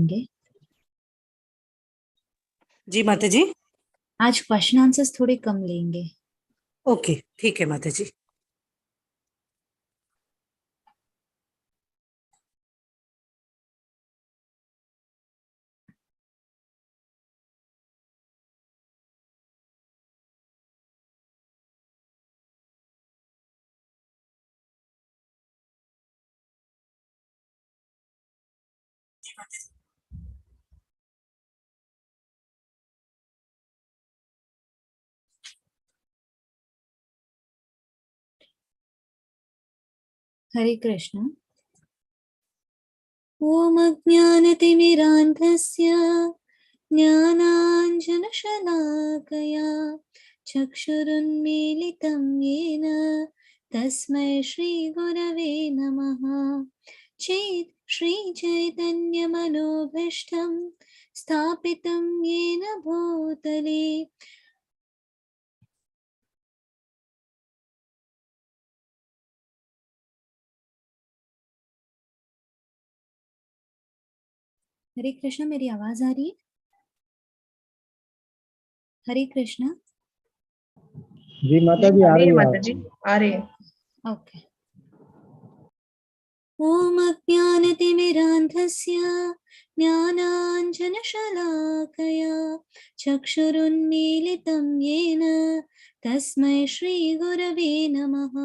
लेंगे। जी माता जी। आज क्वेश्चन आंसर्स थोड़े कम लेंगे। ओके ठीक है माता जी। हरे कृष्ण। ओम अज्ञानतिमिरान्धस्य ज्ञानाञ्जनशलाकया चक्षुरुन्मीलितं येन तस्मै श्रीगुरवे नमः। श्रीचैतन्यमनोभीष्टं स्थापितं येन भूतले हरे कृष्ण। मेरी आवाज आ रही है? हरे कृष्ण। जी माता जी आ रही है माता जी आ रही है। ओके। ओम अज्ञानतिमिरान्धस्य ज्ञानाञ्जनशलाकया चक्षुरुन्मीलितं येन तस्मै श्रीगुरवे नमः।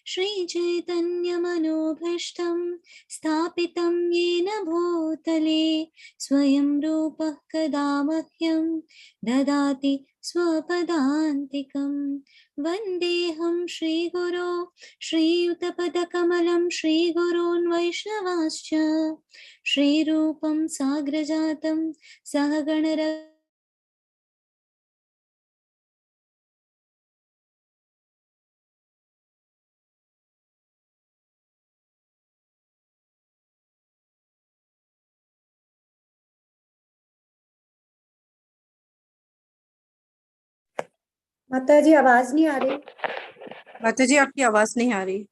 श्रीचैतन्यमनोभीष्टं स्थापितं येन भूतले स्वयं रूपः कदा मह्यं ददाति स्वपदान्तिकं। वन्देऽहं श्रीगुरो श्रीयुतपदकमलं श्रीगुरून् वैष्णवांश्च श्रीरूपं साग्रजातं सहगणर माता जी आवाज नहीं आ रही। माता जी आपकी आवाज नहीं आ रही।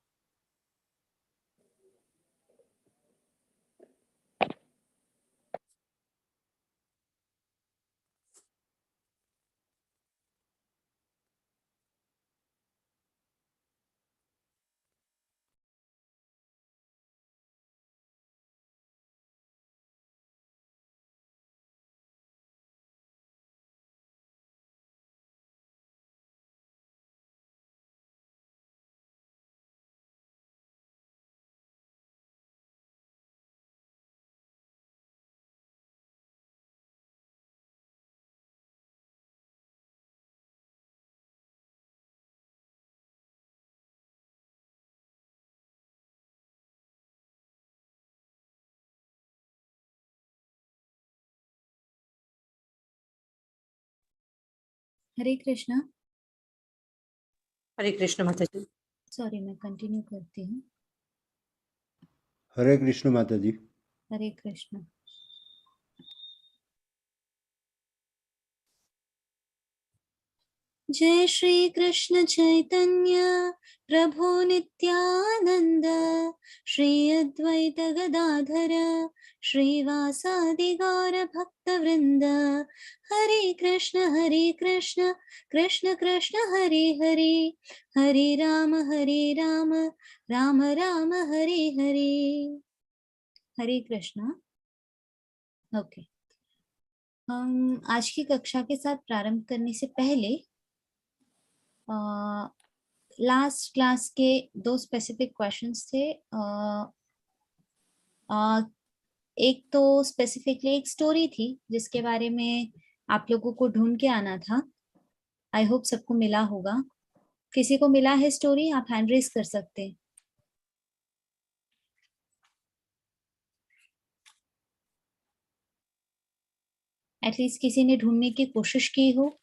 हरे कृष्ण। हरे कृष्ण माता जी। सॉरी, मैं कंटिन्यू करती हूँ। हरे कृष्ण माता जी। हरे कृष्ण। जय श्री कृष्ण चैतन्य प्रभु नित्यानंद श्री अद्वैत गदाधर श्रीवासादि गौर भक्त वृंद। हरे कृष्ण कृष्ण कृष्ण हरे हरे, हरे राम राम राम हरे हरे। हरे कृष्ण। ओके। हम आज की कक्षा के साथ प्रारंभ करने से पहले लास्ट क्लास के दो स्पेसिफिक क्वेश्चंस थे। एक तो स्पेसिफिकली एक स्टोरी थी जिसके बारे में आप लोगों को ढूंढ के आना था। आई होप सबको मिला होगा। किसी को मिला है स्टोरी? आप हैंड रेज कर सकते हैं। एटलीस्ट किसी ने ढूंढने की कोशिश की हो।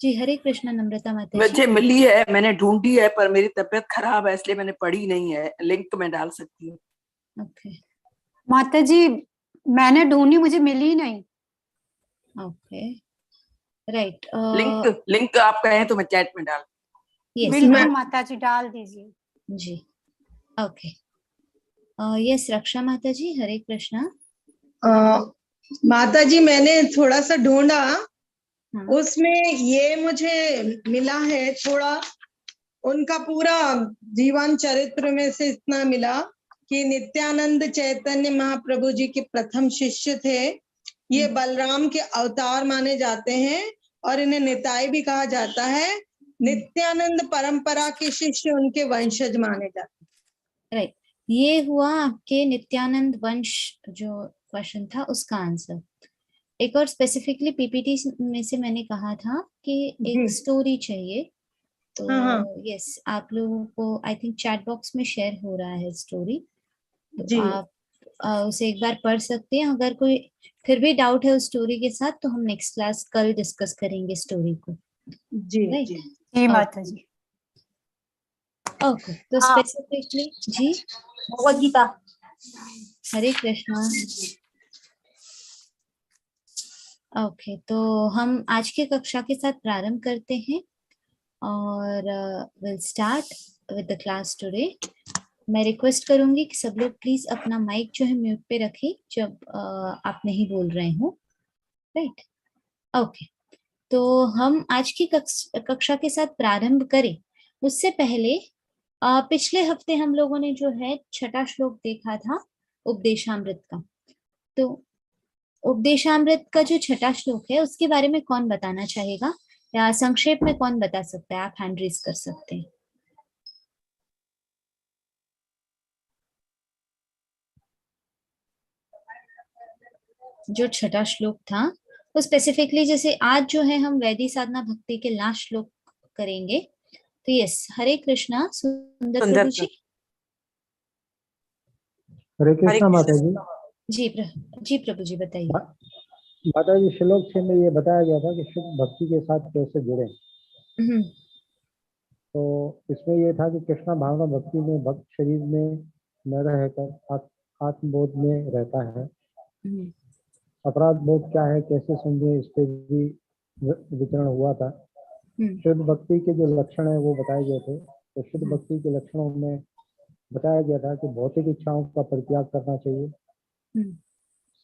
जी हरे कृष्ण नम्रता माता जी। मुझे मिली है, मैंने ढूंढी है, पर मेरी तबीयत खराब है इसलिए मैंने पढ़ी नहीं है। लिंक तो मैं डाल सकती हूँ। ओके माता जी मैंने ढूंढी, मुझे मिली नहीं। Okay right. लिंक आप कहें तो मैं चैट में डाल। यस बिल्कुल माता जी, डाल दीजिए। जी, ओके। यस रक्षा माता जी, हरे कृष्णा। माता जी मैंने थोड़ा सा ढूंढा, हाँ, उसमें ये मुझे मिला है थोड़ा, उनका पूरा जीवन चरित्र में से इतना मिला कि नित्यानंद चैतन्य महाप्रभु जी के प्रथम शिष्य थे। ये बलराम के अवतार माने जाते हैं और इन्हें निताई भी कहा जाता है। नित्यानंद परंपरा के शिष्य उनके वंशज माने जाते हैं। राइट, ये हुआ आपके नित्यानंद वंश जो क्वेश्चन था उसका आंसर। एक और स्पेसिफिकली पीपीटी में से मैंने कहा था कि एक स्टोरी चाहिए, तो हाँ। यस आप लोगों को आई थिंक चैट बॉक्स में शेयर हो रहा है स्टोरी, तो जी आप उसे एक बार पढ़ सकते हैं। अगर कोई फिर भी डाउट है उस स्टोरी के साथ तो हम नेक्स्ट क्लास कल डिस्कस करेंगे स्टोरी को। जी राइट, जी माता जी। ओके। तो हाँ। स्पेसिफिकली जी, भगवद गीता। हरे कृष्णा। ओके, तो हम आज की कक्षा के साथ प्रारंभ करते हैं और will start with the class today. मैं रिक्वेस्ट करूंगी कि सब लोग प्लीज अपना माइक जो है म्यूट पे रखें जब आप नहीं बोल रहे हो। Right, okay. तो हम आज की कक्षा के साथ प्रारंभ करें उससे पहले पिछले हफ्ते हम लोगों ने जो है छठा श्लोक देखा था उपदेशामृत का। तो उपदेशामृत का जो छठा श्लोक है उसके बारे में कौन बताना चाहेगा, या संक्षेप में कौन बता सकता है? आप हैंड रेज कर सकते हैं। जो छठा श्लोक था वो स्पेसिफिकली, जैसे आज जो है हम वैदिक साधना भक्ति के लास्ट श्लोक करेंगे, तो यस हरे कृष्णा सुंदर सुंदर प्रभु जी। हरे हरे कृष्णा माता जी। जी प्रभु जी बताइए। माता जी श्लोक 6 में ये बताया गया था कि शुद्ध भक्ति के साथ कैसे जुड़े। हम्म, तो इसमें ये था कि कृष्णा भावना भक्ति में भक्त शरीर में न रहकर आत्मबोध में रहता है। हम्म, अपराध बोध क्या है, कैसे समझे, इस पे भी विचरण हुआ था। शुद्ध भक्ति के जो लक्षण है वो बताए गए थे। तो शुद्ध भक्ति के लक्षणों में बताया गया था कि भौतिक इच्छाओं का परित्याग करना चाहिए,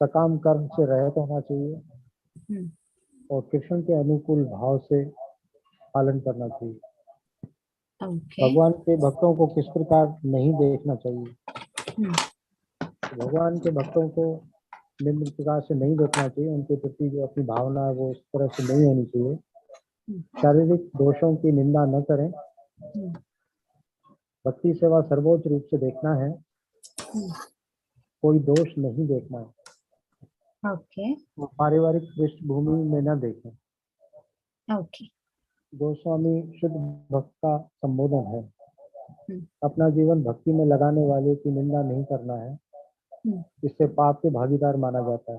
सकाम कर्म से रहित होना चाहिए और कृष्ण के अनुकूल भाव से पालन करना चाहिए। ओके। भगवान के भक्तों को किस प्रकार नहीं देखना चाहिए। भगवान के भक्तों को निम्न प्रकार से नहीं देखना चाहिए, उनके प्रति जो अपनी भावना है वो इस तरह से नहीं होनी चाहिए। शारीरिक दोषों की निंदा न करें। भक्ति सेवा सर्वोच्च रूप से देखना है, कोई दोष नहीं देखना है। ओके। वो पारिवारिक पृष्ठभूमि में न देखें। ओके। गोस्वामी शुद्ध भक्त का संबोधन है। अपना जीवन भक्ति में लगाने वाले की निंदा नहीं करना है, इससे पाप के भागीदार माना जाता है।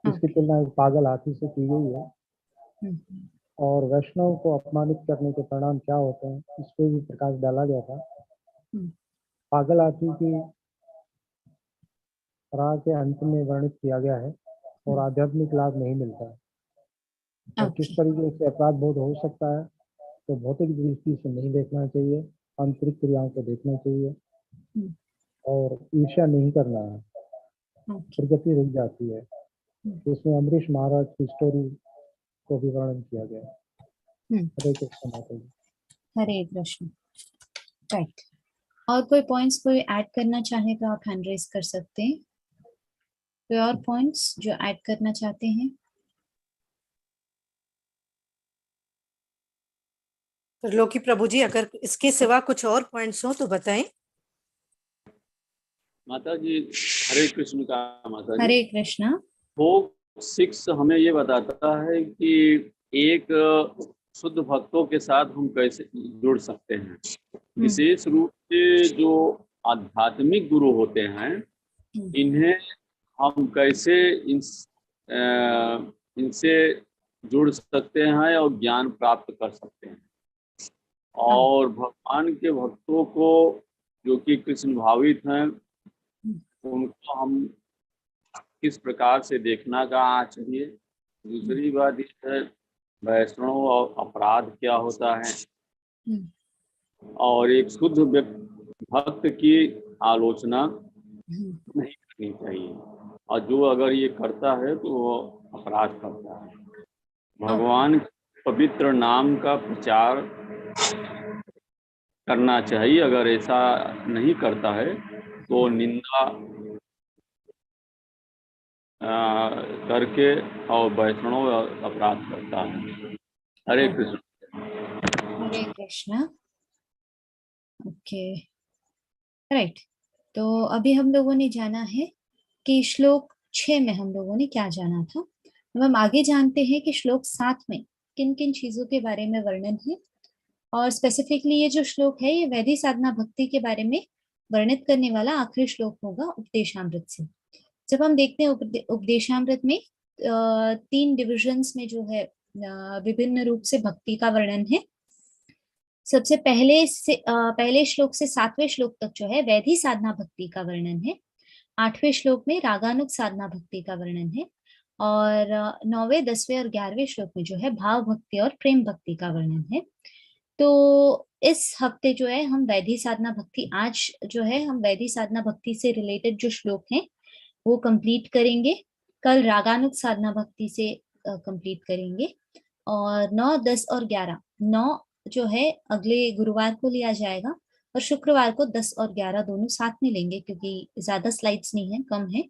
इसकी तुलना एक पागल हाथी से की गई है। और वैष्णव को अपमानित करने के परिणाम क्या होते हैं इस पे भी प्रकाश डाला गया था। पागल हाथी की राह के अंत में वर्णित किया गया है और आध्यात्मिक लाभ नहीं मिलता है। और किस तरीके से अपराध बोध हो सकता है, तो भौतिक दृष्टि से नहीं देखना चाहिए, आंतरिक क्रियाओं को देखना चाहिए और ईर्ष्या नहीं करना है, प्रगति रुक जाती है। इसमें अमरीश महाराज की स्टोरी को भी वर्णन किया गया है। हरे कृष्ण माता जी। हरे कृष्ण। राइट, और कोई पॉइंट्स कोई ऐड करना चाहे तो आप हैंड रेज कर सकते हैं। कोई और पॉइंट्स जो ऐड करना चाहते हैं? त्रिलोकी प्रभु जी, अगर इसके सिवा कुछ और पॉइंट्स हो तो बताएं। माता जी हरे कृष्ण का। माता जी हरे कृष्णा। फोक 6 हमें ये बताता है कि एक शुद्ध भक्तों के साथ हम कैसे जुड़ सकते हैं। विशेष रूप से जो आध्यात्मिक गुरु होते हैं इन्हें हम कैसे इनसे जुड़ सकते हैं और ज्ञान प्राप्त कर सकते हैं। और भगवान के भक्तों को जो कि कृष्ण भावित हैं उनको हम किस प्रकार से देखना का चाहिए। दूसरी बात यह है वैष्णव और अपराध क्या होता है, और एक शुद्ध भक्त की आलोचना नहीं करनी चाहिए, और जो अगर ये करता है तो वो अपराध करता है। भगवान पवित्र नाम का प्रचार करना चाहिए, अगर ऐसा नहीं करता है तो निंदा करके और वैष्णव अपराध करता है। हरे कृष्ण। हरे कृष्णा। Okay, right. तो अभी हम लोगों ने जाना है कि श्लोक 6 में हम लोगों ने क्या जाना था। अब हम आगे जानते हैं कि श्लोक 7 में किन किन चीजों के बारे में वर्णन है, और स्पेसिफिकली ये जो श्लोक है ये वैदिक साधना भक्ति के बारे में वर्णित करने वाला आखिरी श्लोक होगा उपदेशामृत से। जब हम देखते हैं उपदेशामृत में 3 डिविजन्स में जो है विभिन्न रूप से भक्ति का वर्णन है। सबसे पहले श्लोक से 7वें श्लोक तक जो है वैदिक साधना भक्ति का वर्णन है। 8वें श्लोक में रागानुग साधना भक्ति का वर्णन है, और 9वें, 10वें और 11वें श्लोक में जो है भाव भक्ति और प्रेम भक्ति का वर्णन है। तो इस हफ्ते जो है हम वैदिक साधना भक्ति, आज जो है हम वैदिक साधना भक्ति से रिलेटेड जो श्लोक हैं वो कंप्लीट करेंगे। कल रागानुग साधना भक्ति से कंप्लीट करेंगे, और 9, 10 और 11, 9 जो है अगले गुरुवार को लिया जाएगा, और शुक्रवार को 10 और 11 दोनों साथ में लेंगे, क्योंकि ज्यादा स्लाइड्स नहीं है, कम है।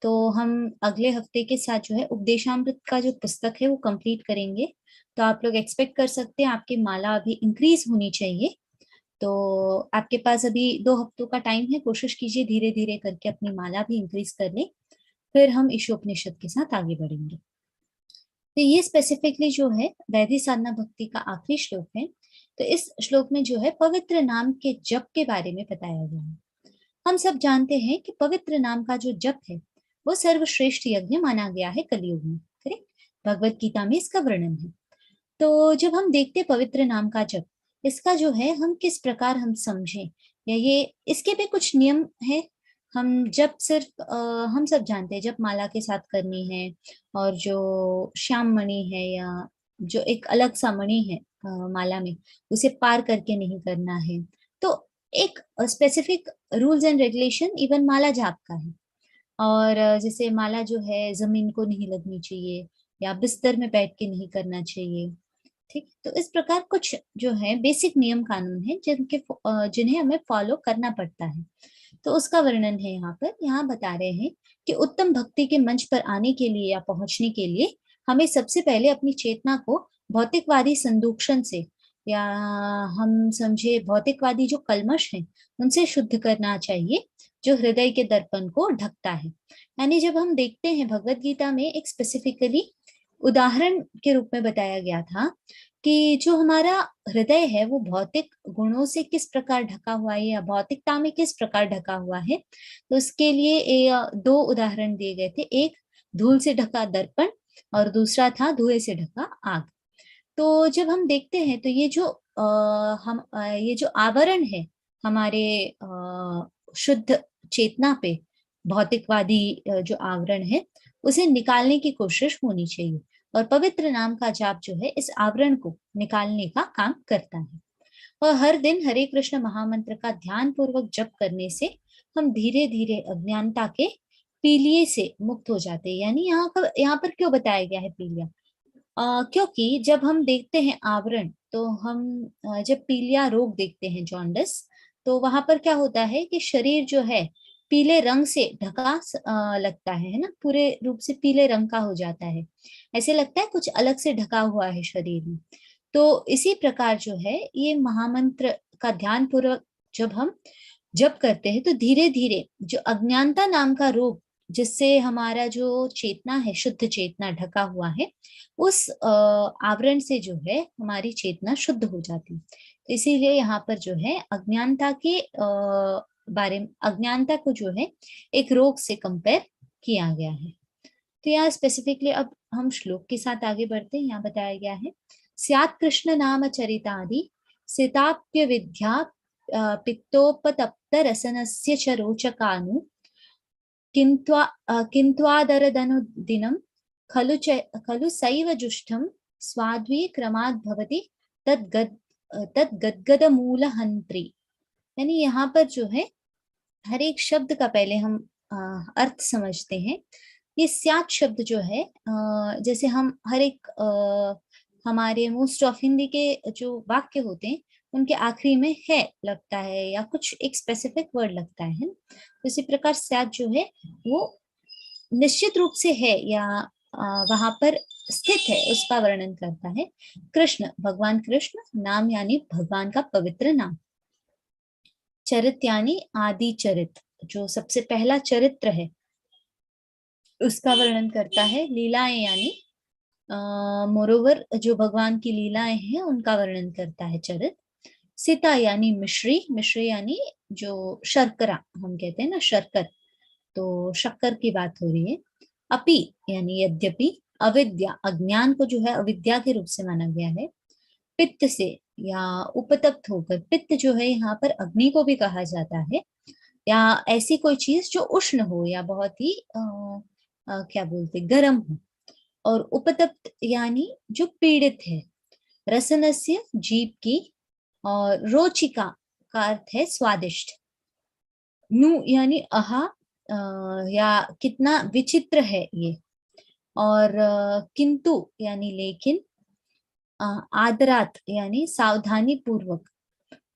तो हम अगले हफ्ते के साथ जो है उपदेशामृत का जो पुस्तक है वो कंप्लीट करेंगे। तो आप लोग एक्सपेक्ट कर सकते हैं आपकी माला अभी इंक्रीज होनी चाहिए। तो आपके पास अभी 2 हफ्तों का टाइम है, कोशिश कीजिए धीरे धीरे करके अपनी माला भी इंक्रीज कर ले, फिर हम ईशोपनिषद के साथ आगे बढ़ेंगे। तो ये स्पेसिफिकली जो है वैदिक साधना भक्ति का आखिरी श्लोक है। तो इस श्लोक में जो है पवित्र नाम के जप के बारे में बताया गया है। हम सब जानते हैं कि पवित्र नाम का जो जप है वो सर्वश्रेष्ठ यज्ञ माना गया है कलयुग में, करेक्ट। भगवत गीता में इसका वर्णन है। तो जब हम देखते पवित्र नाम का जप, इसका जो है हम किस प्रकार हम समझें, या ये इसके भी कुछ नियम है। हम जब सिर्फ हम सब जानते हैं जब माला के साथ करनी है, और जो श्याम मणि है या जो एक अलग सा मणि है माला में, उसे पार करके नहीं करना है। तो एक specific rules and regulation even माला जाप का है। और जैसे माला जो है जमीन को नहीं लगनी चाहिए, या बिस्तर में बैठ के नहीं करना चाहिए, ठीक। तो इस प्रकार कुछ जो है बेसिक नियम कानून है जिन्हें हमें फॉलो करना पड़ता है। तो उसका वर्णन है यहाँ पर। यहाँ बता रहे हैं कि उत्तम भक्ति के मंच पर आने के लिए या पहुंचने के लिए हमें सबसे पहले अपनी चेतना को भौतिकवादी संदूषण से, या हम समझे भौतिकवादी जो कल्मश है उनसे शुद्ध करना चाहिए, जो हृदय के दर्पण को ढकता है। यानी जब हम देखते हैं भगवत गीता में एक स्पेसिफिकली उदाहरण के रूप में बताया गया था कि जो हमारा हृदय है वो भौतिक गुणों से किस प्रकार ढका हुआ है, या भौतिकता में किस प्रकार ढका हुआ है। तो उसके लिए 2 उदाहरण दिए गए थे, एक धूल से ढका दर्पण और दूसरा था धुएं से ढका आग। तो जब हम देखते हैं तो ये जो ये जो आवरण है हमारे शुद्ध चेतना पे, भौतिकवादी जो आवरण है उसे निकालने की कोशिश होनी चाहिए, और पवित्र नाम का जाप जो है इस आवरण को निकालने का काम करता है। और हर दिन हरे कृष्ण महामंत्र का ध्यान पूर्वक जप करने से हम धीरे धीरे अज्ञानता के पीलिये से मुक्त हो जाते हैं। यानी यहाँ पर क्यों बताया गया है पीलिया? क्योंकि जब हम देखते हैं आवरण, तो हम जब पीलिया रोग देखते हैं, जॉन्डिस, तो वहां पर क्या होता है कि शरीर जो है पीले रंग से ढका लगता है ना, पूरे रूप से पीले रंग का हो जाता है, ऐसे लगता है कुछ अलग से ढका हुआ है शरीर में। तो इसी प्रकार जो है ये महामंत्र का ध्यान पूर्वक जब हम जप करते हैं तो धीरे धीरे जो अज्ञानता नाम का रोग, जिससे हमारा जो चेतना है, शुद्ध चेतना ढका हुआ है, उस आवरण से जो है हमारी चेतना शुद्ध हो जाती है। तो इसीलिए यहाँ पर जो है अज्ञानता के बारे में, अज्ञानता को जो है एक रोग से कंपेयर किया गया है। तो यहाँ स्पेसिफिकली अब हम श्लोक के साथ आगे बढ़ते हैं। यहाँ बताया गया है, स्यात् कृष्ण नाम चरितादि सिताप्य विद्या पित्तोपतप्त रसनस्य च रोचकानु किन्त्वादरदनुदिनं खलु सैव जुष्टं स्वाद्वी क्रमाद् भवति तत् गदगद मूल हंत्री, यानी यहाँ पर जो है हर एक शब्द का पहले हम अर्थ समझते हैं। ये स्यात् शब्द जो है, जैसे हम हर एक हमारे मोस्ट ऑफ हिंदी के जो वाक्य होते हैं उनके आखिरी में है लगता है या कुछ एक स्पेसिफिक वर्ड लगता है। तो इसी प्रकार स्यात् जो है वो निश्चित रूप से है या वहां पर स्थित है, उसका वर्णन करता है। कृष्ण, भगवान कृष्ण, नाम यानी भगवान का पवित्र नाम। चरित यानी आदि चरित, जो सबसे पहला चरित्र है उसका वर्णन करता है। लीलाएं यानी मोरोवर जो भगवान की लीलाएं हैं उनका वर्णन करता है चरित। सीता यानी मिश्री, मिश्री यानी जो शर्करा हम कहते हैं ना, शर्कर, तो शक्कर की बात हो रही है। अपि यानी यद्यपि, अविद्या अज्ञान को जो है अविद्या के रूप से माना गया है। पित्त से या उपतप्त होकर, पित्त जो है यहाँ पर अग्नि को भी कहा जाता है, या ऐसी कोई चीज जो उष्ण हो या बहुत ही क्या बोलते गर्म हो। और उपतप्त यानी जो पीड़ित है। रसनस्य जीभ की, और रोचिका का अर्थ है स्वादिष्ट। नु यानी अहा, या कितना विचित्र है ये। और किंतु यानी लेकिन। आदरात यानी सावधानी पूर्वक।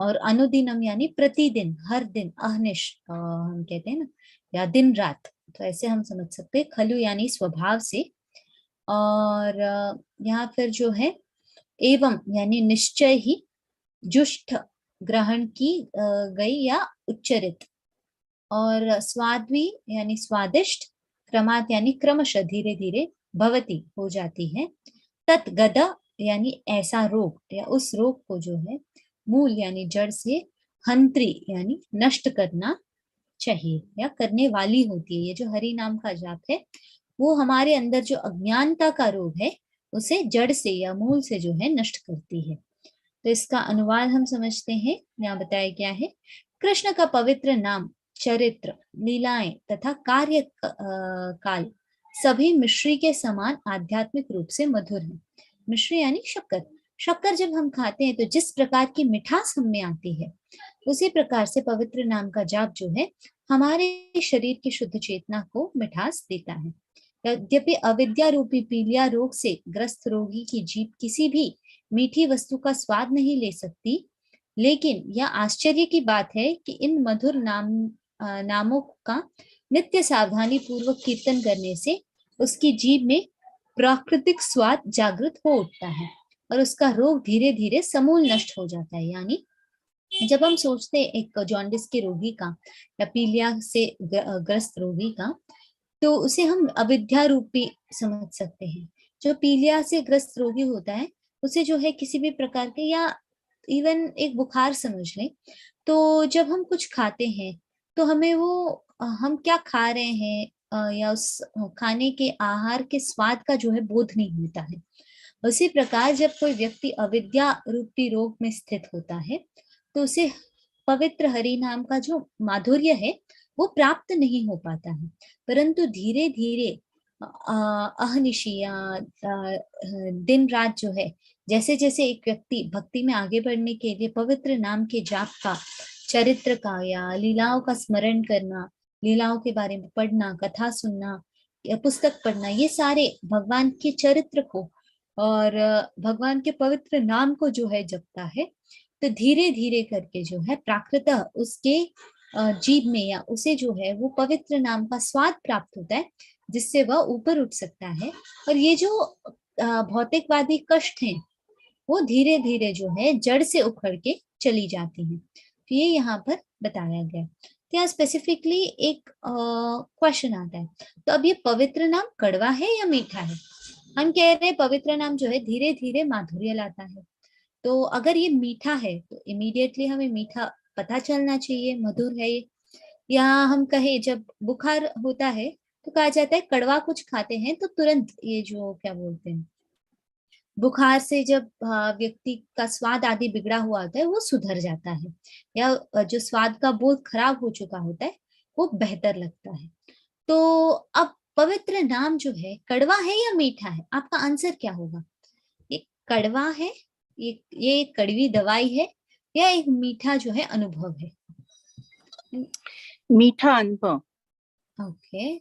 और अनुदिनम यानी प्रतिदिन, हर दिन, अहनिश हम कहते हैं ना, या दिन रात, तो ऐसे हम समझ सकते हैं। खलु यानी स्वभाव से। और यहाँ फिर जो है एवं यानी निश्चय ही, जुष्ट ग्रहण की गई या उच्चरित। और स्वाद्वी यानी स्वादिष्ट। क्रमात यानी क्रमशः, धीरे धीरे। भवती हो जाती है। तत् गदा यानी ऐसा रोग या उस रोग को जो है मूल यानी जड़ से, हंत्री यानी नष्ट करना चाहिए या करने वाली होती है। ये जो हरि नाम का जाप है वो हमारे अंदर जो अज्ञानता का रोग है उसे जड़ से या मूल से जो है नष्ट करती है। तो इसका अनुवाद हम समझते हैं, यहाँ बताया गया है। कृष्ण का पवित्र नाम, चरित्र, लीलाएं तथा कार्य काल सभी मिश्री के समान आध्यात्मिक रूप से मधुर है। मिश्री यानी शक्कर। शक्कर जब हम खाते हैं तो जिस प्रकार की मिठास हम में आती है, उसी प्रकार से पवित्र नाम का जाप जो है हमारे शरीर की शुद्ध चेतना को मिठास देता है। यद्यपि अविद्या रूपी पीलिया रोग से ग्रस्त रोगी की जीभ किसी भी मीठी वस्तु का स्वाद नहीं ले सकती, लेकिन यह आश्चर्य की बात है कि इन मधुर नामों का नित्य सावधानी पूर्वक कीर्तन करने से उसकी जीभ में प्राकृतिक स्वाद जागृत हो उठता है और उसका रोग धीरे धीरे समूल नष्ट हो जाता है। यानी जब हम सोचते हैं एक जॉन्डिस के रोगी का या पीलिया से ग्रस्त रोगी का, तो उसे हम अविद्या रूपी समझ सकते हैं। जो पीलिया से ग्रस्त रोगी होता है उसे जो है किसी भी प्रकार के, या इवन एक बुखार समझ लें, तो जब हम कुछ खाते हैं तो हमें वो हम क्या खा रहे हैं या उस खाने के आहार के स्वाद का जो है बोध नहीं होता है। उसी प्रकार जब कोई व्यक्ति अविद्या रूपी रोग में स्थित होता है तो उसे पवित्र हरि नाम का जो माधुर्य है वो प्राप्त नहीं हो पाता है, परंतु धीरे धीरे अहनिशिया दिन रात जो है, जैसे जैसे एक व्यक्ति भक्ति में आगे बढ़ने के लिए पवित्र नाम के जाप का, चरित्र का या लीलाओं का स्मरण करना, लीलाओं के बारे में पढ़ना, कथा सुनना या पुस्तक पढ़ना, ये सारे भगवान के चरित्र को और भगवान के पवित्र नाम को जो है जपता है, तो धीरे धीरे करके जो है प्राकृतः उसके जीभ में या उसे जो है वो पवित्र नाम का स्वाद प्राप्त होता है, जिससे वह ऊपर उठ सकता है। और ये जो भौतिकवादी कष्ट हैं वो धीरे धीरे जो है जड़ से उखड़ के चली जाती हैं। तो ये यहाँ पर बताया गया। तो यहाँ स्पेसिफिकली एक क्वेश्चन आता है, तो अब ये पवित्र नाम कड़वा है या मीठा है? हम कह रहे हैं पवित्र नाम जो है धीरे धीरे माधुर्य लाता है, तो अगर ये मीठा है तो इमीडिएटली हमें मीठा पता चलना चाहिए, मधुर है ये। या हम कहे जब बुखार होता है तो कहा जाता है कड़वा कुछ खाते हैं तो तुरंत ये जो क्या बोलते हैं, बुखार से जब व्यक्ति का स्वाद आदि बिगड़ा हुआ होता है वो सुधर जाता है, या जो स्वाद का बोध खराब हो चुका होता है वो बेहतर लगता है। तो अब पवित्र नाम जो है कड़वा है या मीठा है? आपका आंसर क्या होगा? ये कड़वा है ये एक कड़वी दवाई है या एक मीठा जो है अनुभव है? मीठा अनुभव। ओके,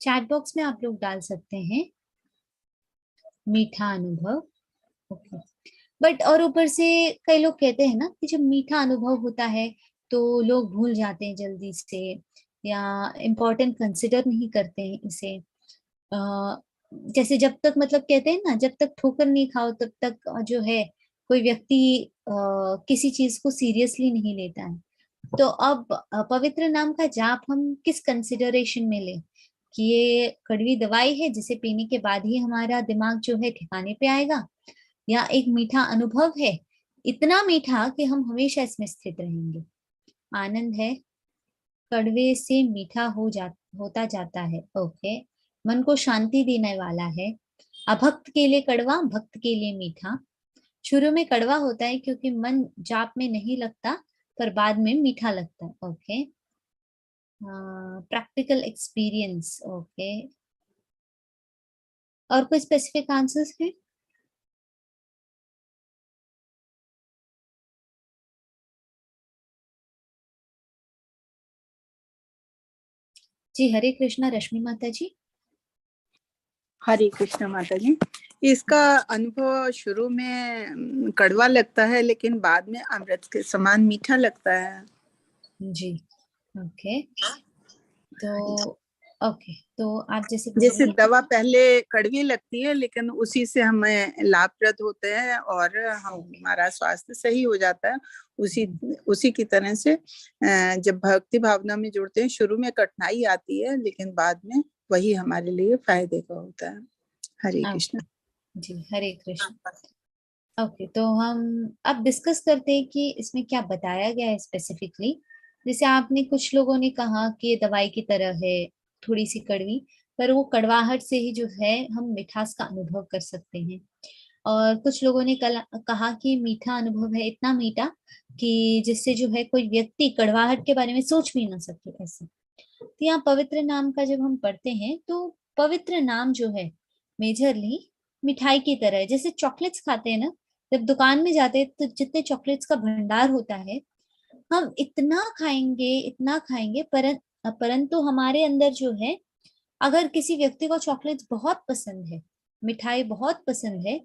चैट बॉक्स में आप लोग डाल सकते हैं मीठा अनुभव। ओके, बट और ऊपर से कई लोग कहते हैं ना कि जब मीठा अनुभव होता है तो लोग भूल जाते हैं जल्दी से, या इम्पोर्टेंट कंसिडर नहीं करते हैं इसे। जैसे जब तक मतलब कहते हैं ना, जब तक ठोकर नहीं खाओ तब तक जो है कोई व्यक्ति किसी चीज को सीरियसली नहीं लेता है। तो अब पवित्र नाम का जाप हम किस कंसिडरेशन में लें कि ये कड़वी दवाई है जिसे पीने के बाद ही हमारा दिमाग जो है ठिकाने पे आएगा, या एक मीठा अनुभव है, इतना मीठा कि हम हमेशा इसमें स्थित रहेंगे। आनंद है, कड़वे से मीठा होता जाता है। ओके, मन को शांति देने वाला है। अभक्त के लिए कड़वा, भक्त के लिए मीठा। शुरू में कड़वा होता है क्योंकि मन जाप में नहीं लगता, पर बाद में मीठा लगता है। Okay, practical experience. ओके, और कोई स्पेसिफिक आंसर्स है? जी, हरे कृष्णा रश्मि माता जी। हरे कृष्ण माता जी। इसका अनुभव शुरू में कड़वा लगता है लेकिन बाद में अमृत के समान मीठा लगता है जी। ओके, तो आप जैसे जैसे दवा पहले कड़वी लगती है लेकिन उसी से हमें लाभप्रद होते हैं और हमारा स्वास्थ्य सही हो जाता है। उसी की तरह से जब भक्ति भावना में जुड़ते हैं शुरू में कठिनाई आती है लेकिन बाद में वही हमारे लिए फायदे का होता है। हरे कृष्ण जी, हरे कृष्ण। ओके, तो हम अब डिस्कस करते हैं कि इसमें क्या बताया गया है स्पेसिफिकली। जैसे आपने, कुछ लोगों ने कहा कि ये दवाई की तरह है, थोड़ी सी कड़वी, पर वो कड़वाहट से ही जो है हम मिठास का अनुभव कर सकते हैं। और कुछ लोगों ने कहा कि मीठा अनुभव है, इतना मीठा कि जिससे जो है कोई व्यक्ति कड़वाहट के बारे में सोच भी ना सके ऐसे। तो यहाँ पवित्र नाम का जब हम पढ़ते हैं तो पवित्र नाम जो है मेजरली मिठाई की तरह है। जैसे चॉकलेट्स खाते हैं ना, जब दुकान में जाते हैं तो जितने चॉकलेट्स का भंडार होता है हम इतना खाएंगे परंतु हमारे अंदर जो है, अगर किसी व्यक्ति को चॉकलेट्स बहुत पसंद है, मिठाई बहुत पसंद है,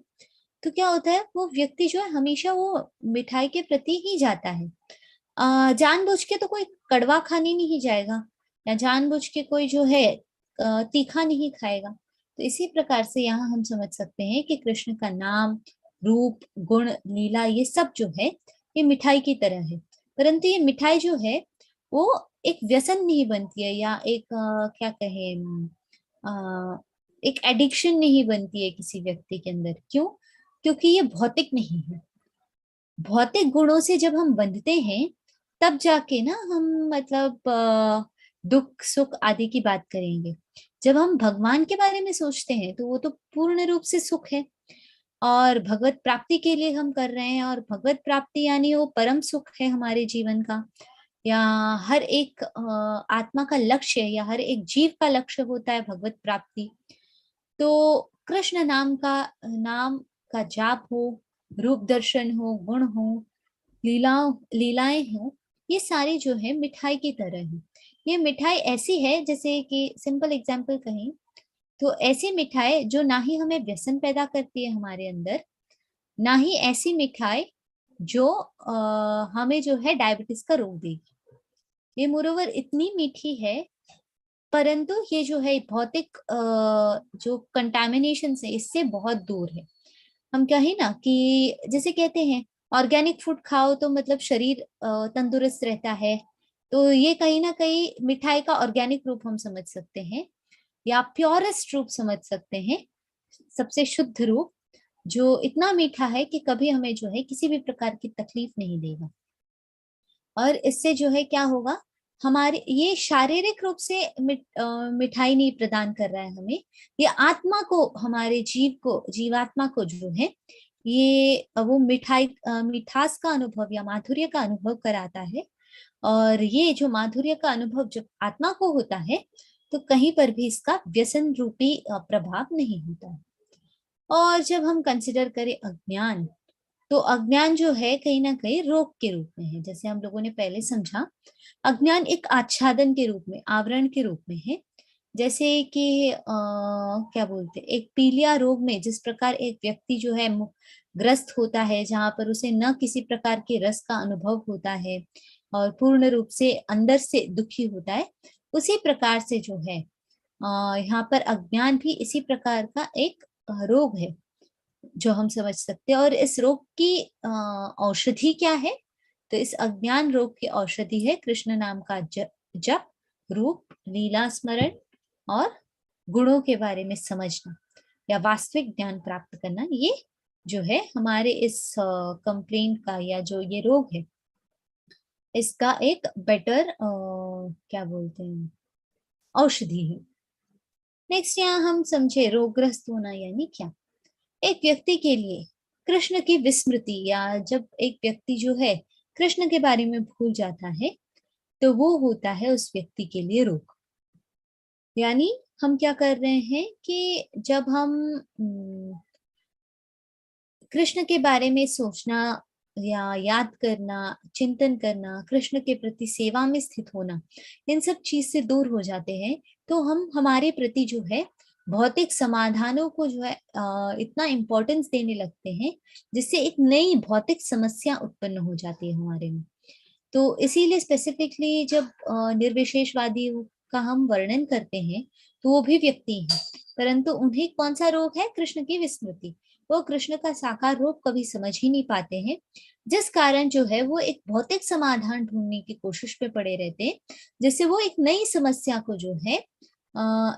तो क्या होता है, वो व्यक्ति जो है हमेशा वो मिठाई के प्रति ही जाता है। जानबूझ के तो कोई कड़वा खाने नहीं जाएगा, या जानबूझ के कोई जो है तीखा नहीं खाएगा। तो इसी प्रकार से यहाँ हम समझ सकते हैं कि कृष्ण का नाम, रूप, गुण, लीला, ये सब जो है ये मिठाई की तरह है। परंतु ये मिठाई जो है वो एक व्यसन नहीं बनती है, या एक क्या कहें, एक एडिक्शन नहीं बनती है किसी व्यक्ति के अंदर। क्यों? क्योंकि ये भौतिक नहीं है। भौतिक गुणों से जब हम बंधते हैं तब जाके ना हम मतलब दुख सुख आदि की बात करेंगे। जब हम भगवान के बारे में सोचते हैं तो वो तो पूर्ण रूप से सुख है, और भगवत प्राप्ति के लिए हम कर रहे हैं, और भगवत प्राप्ति यानी वो परम सुख है हमारे जीवन का, या हर एक आत्मा का लक्ष्य, या हर एक जीव का लक्ष्य होता है भगवत प्राप्ति। तो कृष्ण नाम का जाप हो, रूप दर्शन हो, गुण हो, लीलाएं हो, ये सारी जो है मिठाई की तरह है। ये मिठाई ऐसी है, जैसे कि सिंपल एग्जांपल कहें तो ऐसी मिठाई जो ना ही हमें व्यसन पैदा करती है हमारे अंदर, ना ही ऐसी मिठाई जो हमें जो है डायबिटीज का रोग देगी। ये मोरोवर इतनी मीठी है, परंतु ये जो है भौतिक जो कंटामिनेशन से इससे बहुत दूर है। हम कहें ना कि जैसे कहते हैं ऑर्गेनिक फूड खाओ तो मतलब शरीर तंदुरुस्त रहता है, तो ये कहीं ना कहीं मिठाई का ऑर्गेनिक रूप हम समझ सकते हैं, या प्योरेस्ट रूप समझ सकते हैं, सबसे शुद्ध रूप, जो इतना मीठा है कि कभी हमें जो है किसी भी प्रकार की तकलीफ नहीं देगा। और इससे जो है क्या होगा, हमारे ये शारीरिक रूप से मिठाई नहीं प्रदान कर रहा है हमें, ये आत्मा को, हमारे जीवात्मा को जो है ये वो मिठास का अनुभव या माधुर्य का अनुभव कराता है। और ये जो माधुर्य का अनुभव जब आत्मा को होता है तो कहीं पर भी इसका व्यसन रूपी प्रभाव नहीं होता है। और जब हम कंसिडर करें अज्ञान, तो अज्ञान जो है कहीं ना कहीं रोग के रूप में है। जैसे हम लोगों ने पहले समझा, अज्ञान एक आच्छादन के रूप में, आवरण के रूप में है। जैसे कि क्या बोलते, एक पीलिया रोग में जिस प्रकार एक व्यक्ति जो है ग्रस्त होता है, जहां पर उसे न किसी प्रकार के रस का अनुभव होता है और पूर्ण रूप से अंदर से दुखी होता है, उसी प्रकार से जो है यहाँ पर अज्ञान भी इसी प्रकार का एक रोग है जो हम समझ सकते हैं। और इस रोग की औषधि क्या है? तो इस अज्ञान रोग की औषधि है कृष्ण नाम का जप, रूप लीला स्मरण और गुणों के बारे में समझना या वास्तविक ज्ञान प्राप्त करना। ये जो है हमारे इस कंप्लेंट का या जो ये रोग है, इसका एक बेटर क्या बोलते हैं, औषधि है। नेक्स्ट यहाँ हम समझे रोगग्रस्त होना यानी क्या। एक व्यक्ति के लिए कृष्ण की विस्मृति, या जब एक व्यक्ति जो है कृष्ण के बारे में भूल जाता है, तो वो होता है उस व्यक्ति के लिए रोग। यानी हम क्या कर रहे हैं कि जब हम कृष्ण के बारे में सोचना या याद करना, चिंतन करना, कृष्ण के प्रति सेवा में स्थित होना, इन सब चीज से दूर हो जाते हैं, तो हम हमारे प्रति जो है भौतिक समाधानों को जो है इतना इम्पोर्टेंस देने लगते हैं, जिससे एक नई भौतिक समस्या उत्पन्न हो जाती है हमारे में। तो इसीलिए स्पेसिफिकली जब निर्विशेषवादी का हम वर्णन करते हैं, तो वो भी व्यक्ति हैं, परंतु उन्हें कौन सा रोग है? कृष्ण की विस्मृति। वो कृष्ण का साकार रूप कभी समझ ही नहीं पाते हैं, जिस कारण जो है वो एक भौतिक समाधान ढूंढने की कोशिश में पड़े रहते हैं, जिससे वो एक नई समस्या को जो है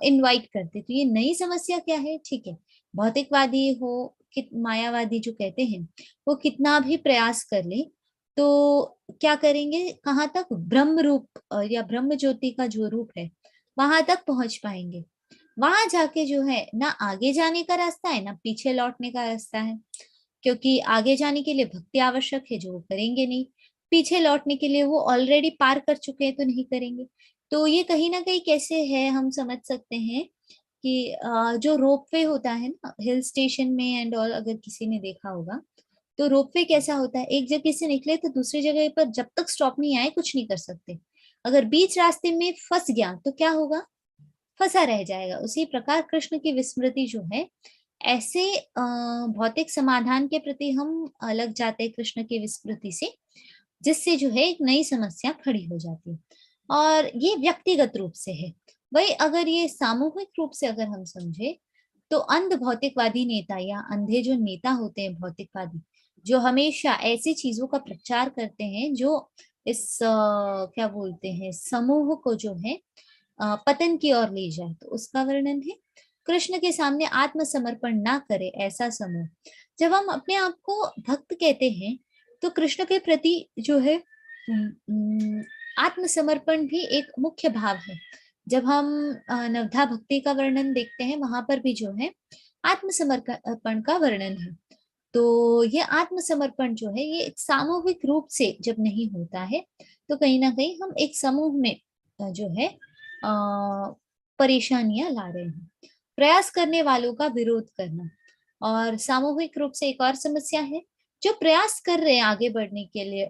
इनवाइट करते। तो ये नई समस्या क्या है? ठीक है, भौतिकवादी हो कि मायावादी जो कहते हैं, वो कितना भी प्रयास कर ले तो क्या करेंगे, कहाँ तक? ब्रह्म रूप या ब्रह्म ज्योति का जो रूप है वहां तक पहुंच पाएंगे। वहां जाके जो है ना आगे जाने का रास्ता है ना पीछे लौटने का रास्ता है, क्योंकि आगे जाने के लिए भक्ति आवश्यक है जो वो करेंगे नहीं, पीछे लौटने के लिए वो ऑलरेडी पार कर चुके हैं तो नहीं करेंगे। तो ये कहीं ना कहीं कैसे है, हम समझ सकते हैं कि जो रोपवे होता है ना हिल स्टेशन में एंड ऑल, अगर किसी ने देखा होगा, तो रोपवे कैसा होता है, एक जगह से निकले तो दूसरी जगह पर जब तक स्टॉप नहीं आए कुछ नहीं कर सकते। अगर बीच रास्ते में फंस गया तो क्या होगा? फंसा रह जाएगा। उसी प्रकार कृष्ण की विस्मृति जो है, ऐसे भौतिक समाधान के प्रति हम लग जाते हैं कृष्ण की विस्मृति से, जिससे जो है एक नई समस्या खड़ी हो जाती है। और ये व्यक्तिगत रूप से है। वही अगर ये सामूहिक रूप से अगर हम समझे, तो अंध भौतिकवादी नेता या अंधे जो नेता होते हैं भौतिकवादी, जो हमेशा ऐसी चीजों का प्रचार करते हैं जो इस क्या बोलते हैं समूह को जो है पतन की ओर ले जाए, तो उसका वर्णन है कृष्ण के सामने आत्मसमर्पण ना करे ऐसा समूह। जब हम अपने आप को भक्त कहते हैं, तो कृष्ण के प्रति जो है आत्मसमर्पण भी एक मुख्य भाव है। जब हम नवधा भक्ति का वर्णन देखते हैं, वहां पर भी जो है आत्मसमर्पण का वर्णन है। तो ये आत्मसमर्पण जो है ये एक सामूहिक रूप से जब नहीं होता है, तो कहीं ना कहीं हम एक समूह में जो है परेशानियां ला रहे हैं। प्रयास करने वालों का विरोध करना, और सामूहिक रूप से एक और समस्या है, जो प्रयास कर रहे हैं आगे बढ़ने के लिए,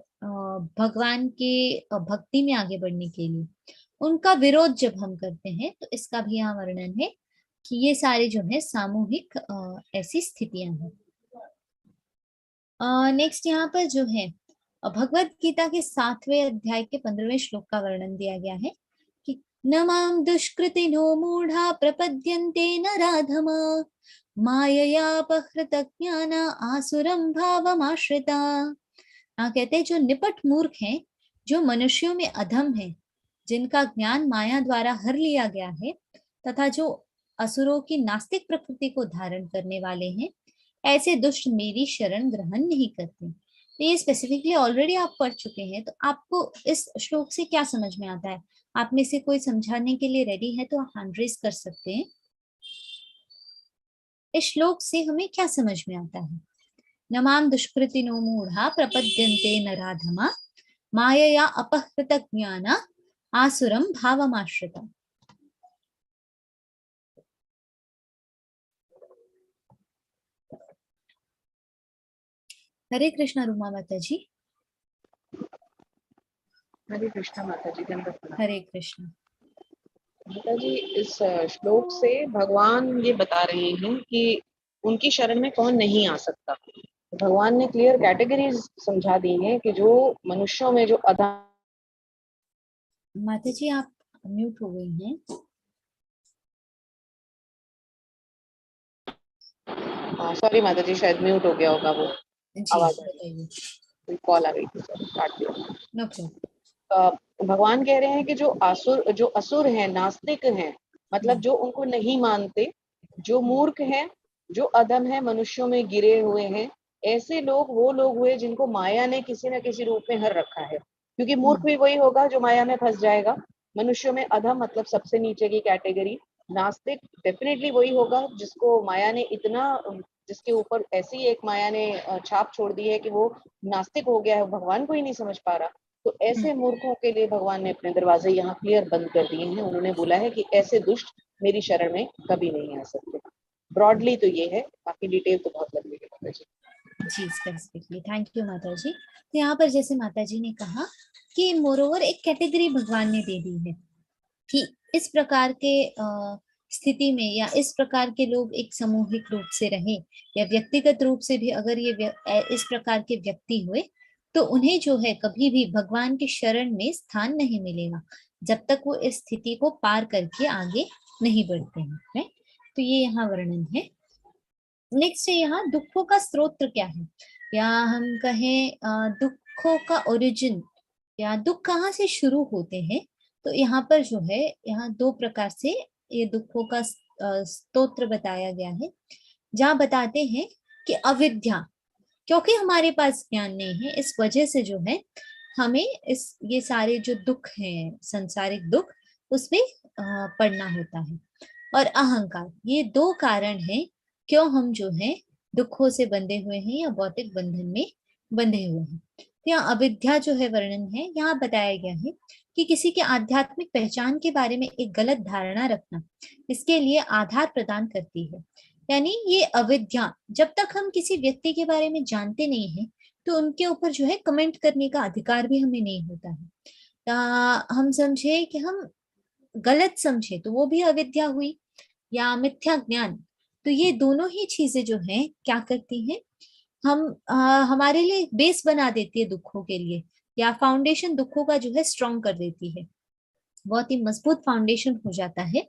भगवान के भक्ति में आगे बढ़ने के लिए, उनका विरोध जब हम करते हैं, तो इसका भी यहाँ वर्णन है कि ये सारे जो है सामूहिक ऐसी स्थितियां हैं। नेक्स्ट यहाँ पर जो है भगवत गीता के 7वें अध्याय के 15वें श्लोक का वर्णन दिया गया है कि न माम दुष्कृतिनो मूढ़ा प्रपद्यन्ते नराधमा माययापहृत ज्ञान आसुरं भावमाश्रिता। कहते हैं जो निपट मूर्ख हैं, जो मनुष्यों में अधम है, जिनका ज्ञान माया द्वारा हर लिया गया है, तथा जो असुरों की नास्तिक प्रकृति को धारण करने वाले हैं, ऐसे दुष्ट मेरी शरण ग्रहण नहीं करते। तो ये स्पेसिफिकली ऑलरेडी आप पढ़ चुके हैं, तो आपको इस श्लोक से क्या समझ में आता है? आप में से कोई समझाने के लिए रेडी है तो आप हैंड रेज कर सकते हैं। इस श्लोक से हमें क्या समझ में आता है? नमाम दुष्कृतिनो मूढ़ा प्रपद्यन्ते नराधमा मायया अपहृत ज्ञान आसुरम भावमाश्रिता। हरे कृष्णा रूमा माता जी। हरे कृष्णा माता जी, दंडवत प्रणाम। हरे कृष्णा माता जी, इस श्लोक से भगवान ये बता रहे हैं कि उनकी शरण में कौन नहीं आ सकता। भगवान ने क्लियर कैटेगरीज समझा दी हैं कि जो मनुष्यों में जो माता जी आप म्यूट हो गई हैं। सॉरी माता जी, शायद म्यूट हो गया होगा वो। जी आवाज आ रही बताइए। कोई कॉल आ गई थी, सॉरी काट दिया। No problem. भगवान कह रहे हैं कि जो असुर हैं, नास्तिक हैं, मतलब जो उनको नहीं मानते, जो मूर्ख हैं, जो अधम है, मनुष्यों में गिरे हुए हैं, ऐसे लोग वो लोग हुए जिनको माया ने किसी न किसी रूप में हर रखा है। क्योंकि मूर्ख भी वही होगा जो माया में फंस जाएगा। मनुष्यों में अधम मतलब सबसे नीचे की कैटेगरी। नास्तिक डेफिनेटली वही होगा जिसको माया ने इतना, जिसके ऊपर ऐसी एक माया ने छाप छोड़ दी है कि वो नास्तिक हो गया है, भगवान को ही नहीं समझ पा रहा। तो ऐसे मूर्खों के लिए भगवान ने अपने दरवाजे यहाँ क्लियर बंद कर दिए हैं। उन्होंने बोला है कि ऐसे दुष्ट मेरी शरण में कभी नहीं आ सकते। ब्रॉडली तो ये है, बाकी डिटेल तो बहुत लंबी है माता जी। जी स्पेसिफिकली थैंक यू माता जी। तो यहाँ पर जैसे माता जी ने कहा कि मोरोवर एक कैटेगरी भगवान ने दे दी है कि इस प्रकार के स्थिति में या इस प्रकार के लोग एक सामूहिक रूप से रहे या व्यक्तिगत रूप से भी अगर ये इस प्रकार के व्यक्ति हुए तो उन्हें जो है कभी भी भगवान की शरण में स्थान नहीं मिलेगा जब तक वो इस स्थिति को पार करके आगे नहीं बढ़ते हैं। right? तो ये यहाँ वर्णन है। नेक्स्ट है यहाँ दुखों का स्रोत क्या है, या हम कहें दुखों का ओरिजिन, या दुख कहाँ से शुरू होते हैं। तो यहाँ पर जो है यहाँ दो प्रकार से ये दुखों का स्तोत्र बताया गया है, जहाँ बताते हैं कि अविद्या, क्योंकि हमारे पास ज्ञान नहीं है इस वजह से जो है हमें ये सारे जो दुख हैं संसारिक दुख उसमें पड़ना होता है। और अहंकार, ये दो कारण हैं क्यों हम जो है दुखों से बंधे हुए हैं या भौतिक बंधन में बंधे हुए हैं। यहाँ अविद्या जो है वर्णन है, यहाँ बताया गया है कि किसी के आध्यात्मिक पहचान के बारे में एक गलत धारणा रखना इसके लिए आधार प्रदान करती है। यानी ये अविद्या, जब तक हम किसी व्यक्ति के बारे में जानते नहीं हैं तो उनके ऊपर जो है कमेंट करने का अधिकार भी हमें नहीं होता है। हम समझे कि हम गलत समझे तो वो भी अविद्या हुई, या मिथ्या ज्ञान। तो ये दोनों ही चीजें जो हैं क्या करती हैं, हमारे लिए बेस बना देती है दुखों के लिए, या फाउंडेशन दुखों का जो है स्ट्रॉन्ग कर देती है, बहुत ही मजबूत फाउंडेशन हो जाता है।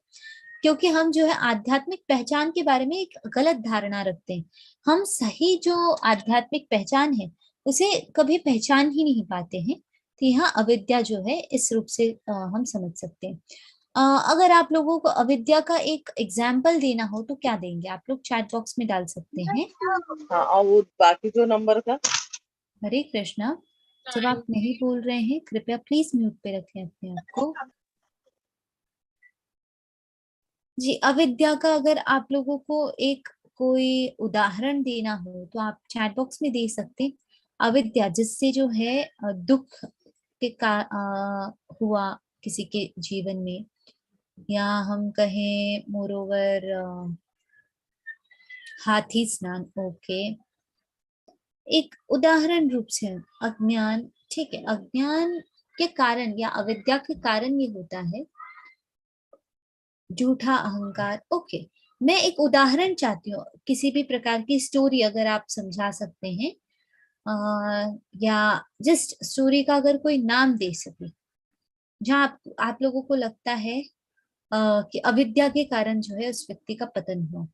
क्योंकि हम जो है आध्यात्मिक पहचान के बारे में एक गलत धारणा रखते हैं, हम सही जो आध्यात्मिक पहचान है उसे कभी पहचान ही नहीं पाते हैं। तो यहाँ अविद्या जो है इस रूप से हम समझ सकते हैं। अगर आप लोगों को अविद्या का एक एग्जाम्पल देना हो तो क्या देंगे, आप लोग चैट बॉक्स में डाल सकते हैं। हाँ, और वो बाकी जो नंबर था। हरे कृष्णा, जब आप नहीं बोल रहे हैं कृपया प्लीज म्यूट पे रखें अपने आप को। जी, अविद्या का अगर आप लोगों को एक कोई उदाहरण देना हो तो आप चैट बॉक्स में दे सकते हैं। अविद्या जिससे जो है दुख के हुआ किसी के जीवन में, या हम कहें मोरोवर हाथी स्नान। ओके, एक उदाहरण रूप से अज्ञान, ठीक है, अज्ञान के कारण या अविद्या के कारण ये होता है झूठा अहंकार। ओके, मैं एक उदाहरण चाहती हूँ, किसी भी प्रकार की स्टोरी अगर आप समझा सकते हैं, या जस्ट स्टोरी का अगर कोई नाम दे सके जहाँ आप लोगों को लगता है कि अविद्या के कारण जो है उस व्यक्ति का पतन हुआ।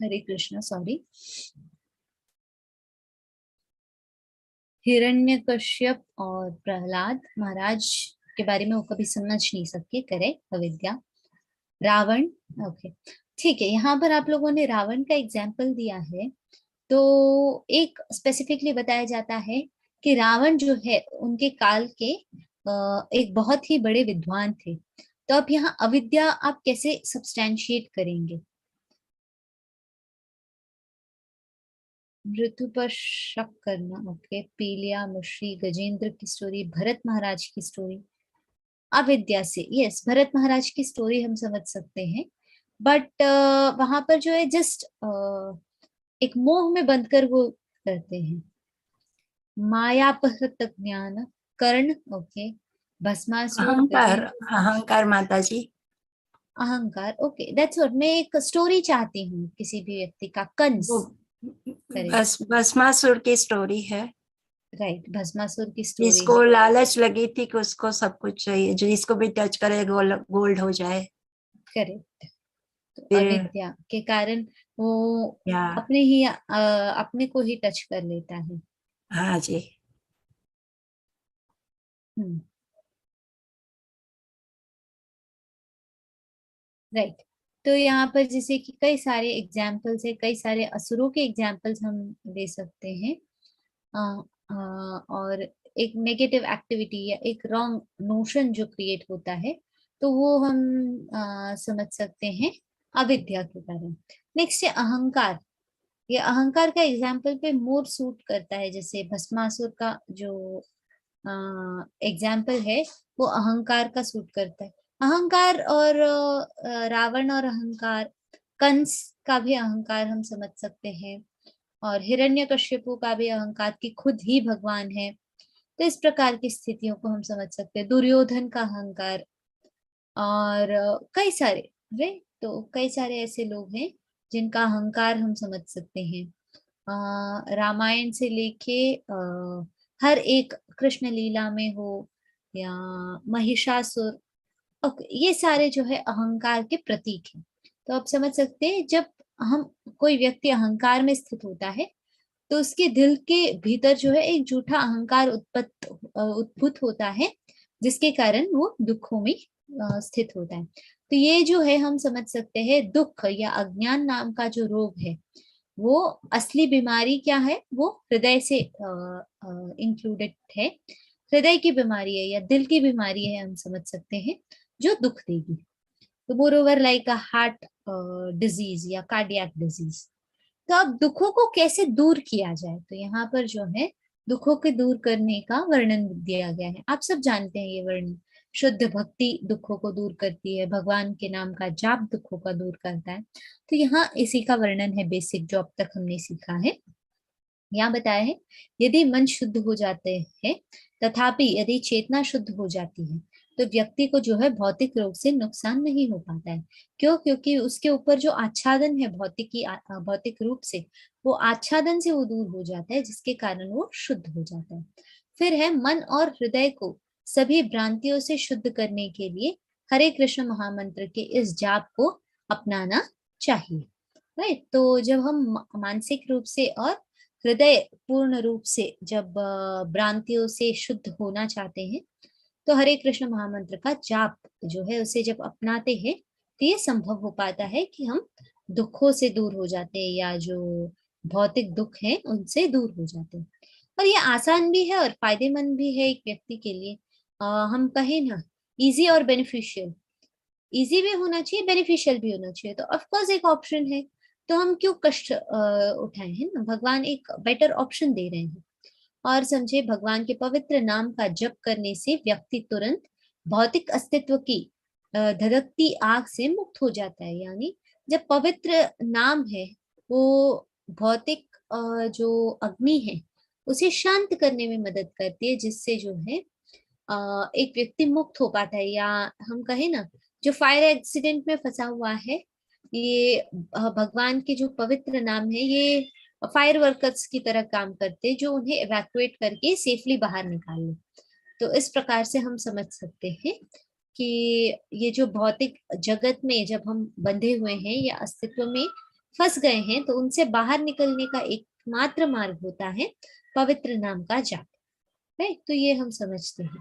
हरे कृष्णा, सॉरी। हिरण्यकश्यप और प्रहलाद महाराज के बारे में वो कभी समझ नहीं सके, करेक्ट, अविद्या। रावण, ओके ठीक है, यहाँ पर आप लोगों ने रावण का एग्जाम्पल दिया है। तो एक स्पेसिफिकली बताया जाता है कि रावण जो है उनके काल के एक बहुत ही बड़े विद्वान थे। तो अब यहाँ अविद्या आप कैसे सब्सटैंशिएट करेंगे। मृत्यु पर शक करना, ओके। पीलिया, मुश्री, गजेंद्र की स्टोरी, भरत महाराज की स्टोरी, अविद्या से, यस, भरत महाराज की स्टोरी हम समझ सकते हैं। बट वहां पर जो है जस्ट एक मोह में बंधकर वो करते हैं। मायापहृत ज्ञान कर्ण, ओके, भस्मासुर अहंकार, गजेंद्र, अहंकार माता जी। अहंकार, ओके, दैट्स व्हाट। मैं एक स्टोरी चाहती हूँ किसी भी व्यक्ति का, कंस, वो करेक्ट, भस्मासुर की स्टोरी है, राइट, भस्मासुर की स्टोरी जिसको है, लालच लगी थी कि उसको सब कुछ चाहिए, जो जिसको भी टच करे गोल्ड हो जाए। करेक्ट। तो फिर अविद्या के कारण वो या अपने को ही टच कर लेता है। हाँ जी। राइट। तो यहाँ पर जैसे कि कई सारे एग्जाम्पल्स है, कई सारे असुरों के एग्जाम्पल्स हम ले सकते हैं। और एक नेगेटिव एक्टिविटी या एक रॉन्ग नोशन जो क्रिएट होता है, तो वो हम समझ सकते हैं अविद्या के कारण। नेक्स्ट है अहंकार। ये अहंकार का एग्जाम्पल पे मोर सूट करता है, जैसे भस्मासुर का जो एग्जाम्पल है वो अहंकार का सूट करता है। अहंकार और रावण और अहंकार, कंस का भी अहंकार हम समझ सकते हैं, और हिरण्यकश्यपु का भी अहंकार कि खुद ही भगवान है। तो इस प्रकार की स्थितियों को हम समझ सकते हैं। दुर्योधन का अहंकार, और कई सारे, राइट, तो कई सारे ऐसे लोग हैं जिनका अहंकार हम समझ सकते हैं। रामायण से लेके हर एक कृष्ण लीला में हो या महिषासुर, ओके, ये सारे जो है अहंकार के प्रतीक हैं। तो आप समझ सकते हैं जब हम कोई व्यक्ति अहंकार में स्थित होता है तो उसके दिल के भीतर जो है एक झूठा अहंकार उद्भूत होता है, जिसके कारण वो दुखों में स्थित होता है। तो ये जो है हम समझ सकते हैं दुख या अज्ञान नाम का जो रोग है, वो असली बीमारी क्या है, वो हृदय से इंक्लूडेड है। हृदय की बीमारी है या दिल की बीमारी है, हम समझ सकते हैं, जो दुख देगी। तो more over like a heart disease या कार्डियक डिजीज। तो अब दुखों को कैसे दूर किया जाए, तो यहाँ पर जो है दुखों के दूर करने का वर्णन दिया गया है। आप सब जानते हैं ये वर्णन। शुद्ध भक्ति दुखों को दूर करती है, भगवान के नाम का जाप दुखों का दूर करता है। तो यहाँ इसी का वर्णन है बेसिक, जो अब तक हमने सीखा है। यहाँ बताया है यदि मन शुद्ध हो जाते हैं, तथापि यदि चेतना शुद्ध हो जाती है, तो व्यक्ति को जो है भौतिक रोग से नुकसान नहीं हो पाता है। क्यों? क्योंकि उसके ऊपर जो आच्छादन है भौतिक रूप से, वो आच्छादन से वो दूर हो जाता है, जिसके कारण वो शुद्ध हो जाता है। फिर है मन और हृदय को सभी भ्रांतियों से शुद्ध करने के लिए हरे कृष्ण महामंत्र के इस जाप को अपनाना चाहिए। राइट। तो जब हम मानसिक रूप से और हृदय पूर्ण रूप से जब भ्रांतियों से शुद्ध होना चाहते हैं, तो हरे कृष्ण महामंत्र का जाप जो है उसे जब अपनाते हैं, तो ये संभव हो पाता है कि हम दुखों से दूर हो जाते हैं, या जो भौतिक दुख है उनसे दूर हो जाते हैं। और ये आसान भी है और फायदेमंद भी है एक व्यक्ति के लिए। हम कहें ना, इजी और बेनिफिशियल, इजी भी होना चाहिए, बेनिफिशियल भी होना चाहिए, तो ऑफकोर्स एक ऑप्शन है। तो हम क्यों कष्ट उठाए हैं ना, भगवान एक बेटर ऑप्शन दे रहे हैं। और समझे, भगवान के पवित्र नाम का जप करने से व्यक्ति तुरंत भौतिक अस्तित्व की धधकती आग से मुक्त हो जाता है। यानी जब पवित्र नाम है, वो भौतिक जो अग्नि है उसे शांत करने में मदद करती है, जिससे जो है एक व्यक्ति मुक्त हो पाता है। या हम कहें ना, जो फायर एक्सीडेंट में फंसा हुआ है, ये भगवान के जो पवित्र नाम है, ये फायर वर्कर्स की तरह काम करते हैं, जो उन्हें इवैक्यूएट करके सेफली बाहर निकाल ले। तो इस प्रकार से हम समझ सकते हैं कि ये जो भौतिक जगत में जब हम बंधे हुए हैं या अस्तित्व में फंस गए हैं, तो उनसे बाहर निकलने का एकमात्र मार्ग होता है पवित्र नाम का जाप। राइट। तो ये हम समझते हैं।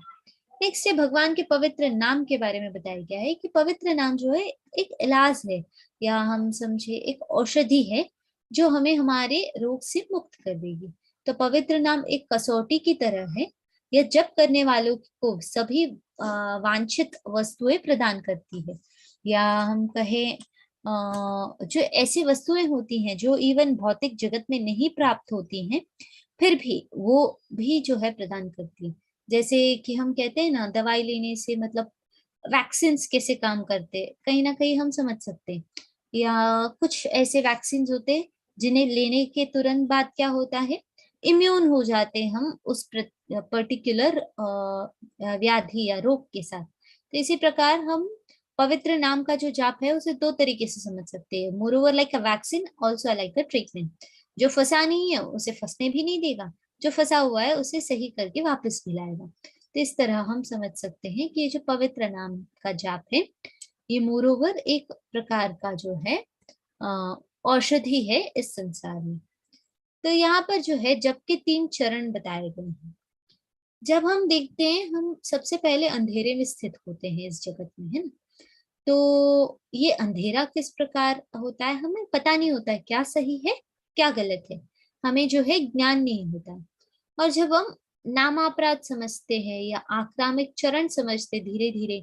नेक्स्ट है भगवान के पवित्र नाम के बारे में बताया गया है कि पवित्र नाम जो है एक इलाज है, या हम समझे एक औषधि है, जो हमें हमारे रोग से मुक्त कर देगी। तो पवित्र नाम एक कसौटी की तरह है, यह जप करने वालों को सभी वांछित वस्तुएं प्रदान करती है। या हम कहें जो ऐसी वस्तुएं होती हैं जो इवन भौतिक जगत में नहीं प्राप्त होती हैं, फिर भी वो भी जो है प्रदान करती है। जैसे कि हम कहते हैं ना, दवाई लेने से मतलब वैक्सीन्स कैसे काम करते हैं, कहीं ना कहीं हम समझ सकते हैं। या कुछ ऐसे वैक्सीन होते हैं जिन्हें लेने के तुरंत बाद क्या होता है, इम्यून हो जाते हैं हम उस पर्टिकुलर व्याधि या रोग के साथ। तो इसी प्रकार हम पवित्र नाम का जो जाप है उसे दो तरीके से समझ सकते हैं, moreover like a vaccine, also like a treatment. जो फंसा नहीं है उसे फंसने भी नहीं देगा, जो फंसा हुआ है उसे सही करके वापस भी लाएगा। तो इस तरह हम समझ सकते हैं कि ये जो पवित्र नाम का जाप है ये मोरओवर एक प्रकार का जो है औषधि है इस संसार में। तो यहाँ पर जो है जप के 3 चरण बताए गए हैं। जब हम देखते हैं हम सबसे पहले अंधेरे में स्थित होते हैं इस जगत में, है ना। तो ये अंधेरा किस प्रकार होता है, हमें पता नहीं होता है क्या सही है क्या गलत है, हमें जो है ज्ञान नहीं होता है। और जब हम नामापराध समझते हैं या आक्रामिक चरण समझते धीरे धीरे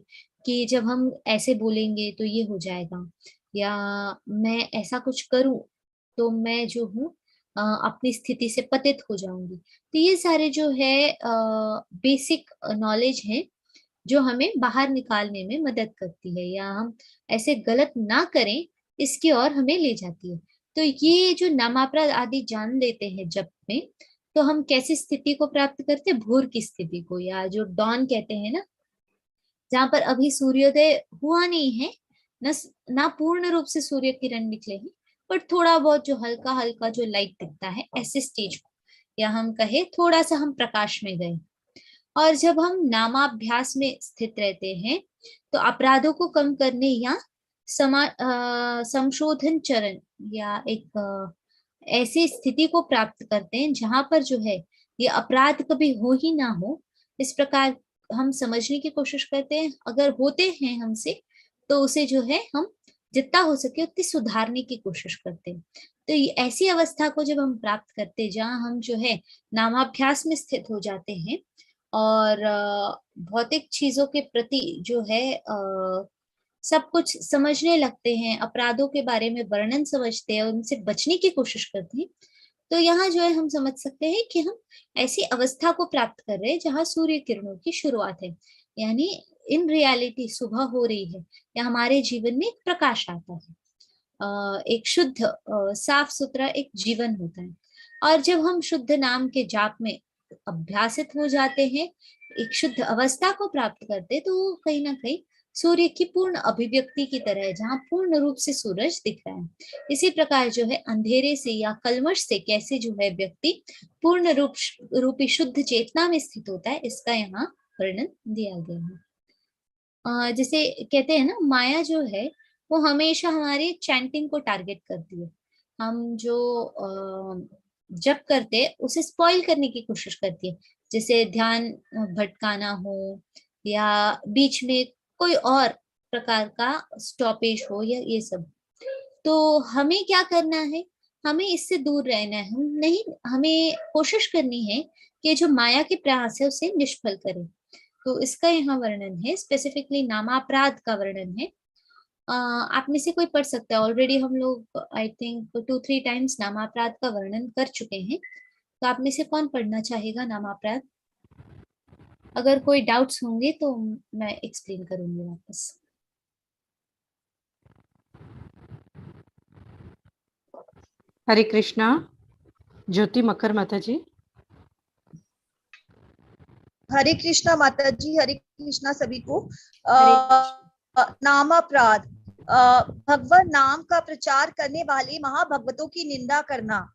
कि जब हम ऐसे बोलेंगे तो ये हो जाएगा, या मैं ऐसा कुछ करूं तो मैं जो हूँ अपनी स्थिति से पतित हो जाऊंगी। तो ये सारे जो है बेसिक नॉलेज है जो हमें बाहर निकालने में मदद करती है, या हम ऐसे गलत ना करें इसकी ओर हमें ले जाती है। तो ये जो नामापराध आदि जान लेते हैं जप में, तो हम कैसी स्थिति को प्राप्त करते हैं, भोर की स्थिति को, या जो डॉन कहते हैं ना, जहाँ पर अभी सूर्योदय हुआ नहीं है, ना पूर्ण रूप से सूर्य किरण निकले हैं, पर थोड़ा बहुत जो हल्का हल्का जो लाइट दिखता है, ऐसे स्टेज को, या हम कहे थोड़ा सा हम प्रकाश में गए। और जब हम नामाभ्यास में स्थित रहते हैं तो अपराधों को कम करने या संशोधन चरण या एक ऐसी स्थिति को प्राप्त करते हैं जहां पर जो है ये अपराध कभी हो ही ना हो, इस प्रकार हम समझने की कोशिश करते हैं। अगर होते हैं हमसे तो उसे जो है हम जितना हो सके उतनी सुधारने की कोशिश करते हैं। तो ऐसी अवस्था को जब हम प्राप्त करते हैं जहां हम जो है नामाभ्यास में स्थित हो जाते हैं और भौतिक चीजों के प्रति जो है सब कुछ समझने लगते हैं, अपराधों के बारे में वर्णन समझते हैं, उनसे बचने की कोशिश करते हैं, तो यहाँ जो है हम समझ सकते हैं कि हम ऐसी अवस्था को प्राप्त कर रहे हैं जहाँ सूर्य किरणों की शुरुआत है, यानी इन रियलिटी सुबह हो रही है या हमारे जीवन में एक प्रकाश आता है, एक शुद्ध साफ सुथरा एक जीवन होता है। और जब हम शुद्ध नाम के जाप में अभ्यासित हो जाते हैं, एक शुद्ध अवस्था को प्राप्त करते, तो कहीं ना कहीं सूर्य की पूर्ण अभिव्यक्ति की तरह है जहाँ पूर्ण रूप से सूरज दिख रहा है। इसी प्रकार जो है अंधेरे से या कल्मश से कैसे जो है व्यक्ति पूर्ण रूपी शुद्ध चेतना में स्थित होता है, इसका यहाँ वर्णन दिया गया है। जैसे कहते हैं ना, माया जो है वो हमेशा हमारे चैंटिंग को टारगेट करती है। हम जो जप करते हैं उसे स्पॉइल करने की कोशिश करती है, जैसे ध्यान भटकाना हो या बीच में कोई और प्रकार का स्टॉपेज हो या ये सब। तो हमें क्या करना है, हमें इससे दूर रहना है। नहीं, हमें कोशिश करनी है कि जो माया के प्रयास है उसे निष्फल करें। तो इसका यहाँ वर्णन है, स्पेसिफिकली नामापराध का वर्णन है। आप में से कोई पढ़ सकता है, ऑलरेडी हम लोग आई थिंक 2-3 टाइम्स नामापराध का वर्णन कर चुके हैं। तो आप में से कौन पढ़ना चाहेगा नामापराध? अगर कोई डाउट्स होंगे तो मैं एक्सप्लेन करूंगी वापस। हरे कृष्णा। ज्योति मकर माता जी। हरे कृष्णा माता जी, हरे कृष्णा सभी को। नामापराध, भगवान नाम का प्रचार करने वाले महाभगवतों की निंदा करना,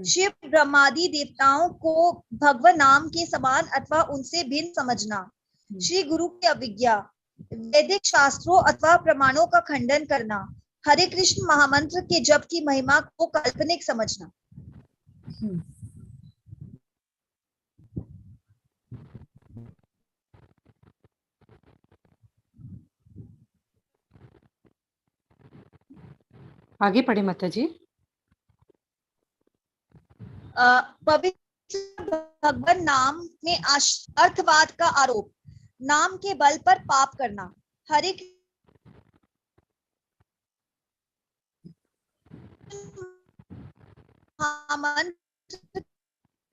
शिव ब्रह्मादि देवताओं को भगवान नाम के समान अथवा उनसे भिन्न समझना, श्री गुरु की अवज्ञा, वैदिक शास्त्रों अथवा प्रमाणों का खंडन करना, हरे कृष्ण महामंत्र के जप की महिमा को काल्पनिक समझना। आगे पढ़े माता जी। पवित्र भगवान नाम में अर्थवाद का आरोप, नाम के बल पर पाप करना, हरे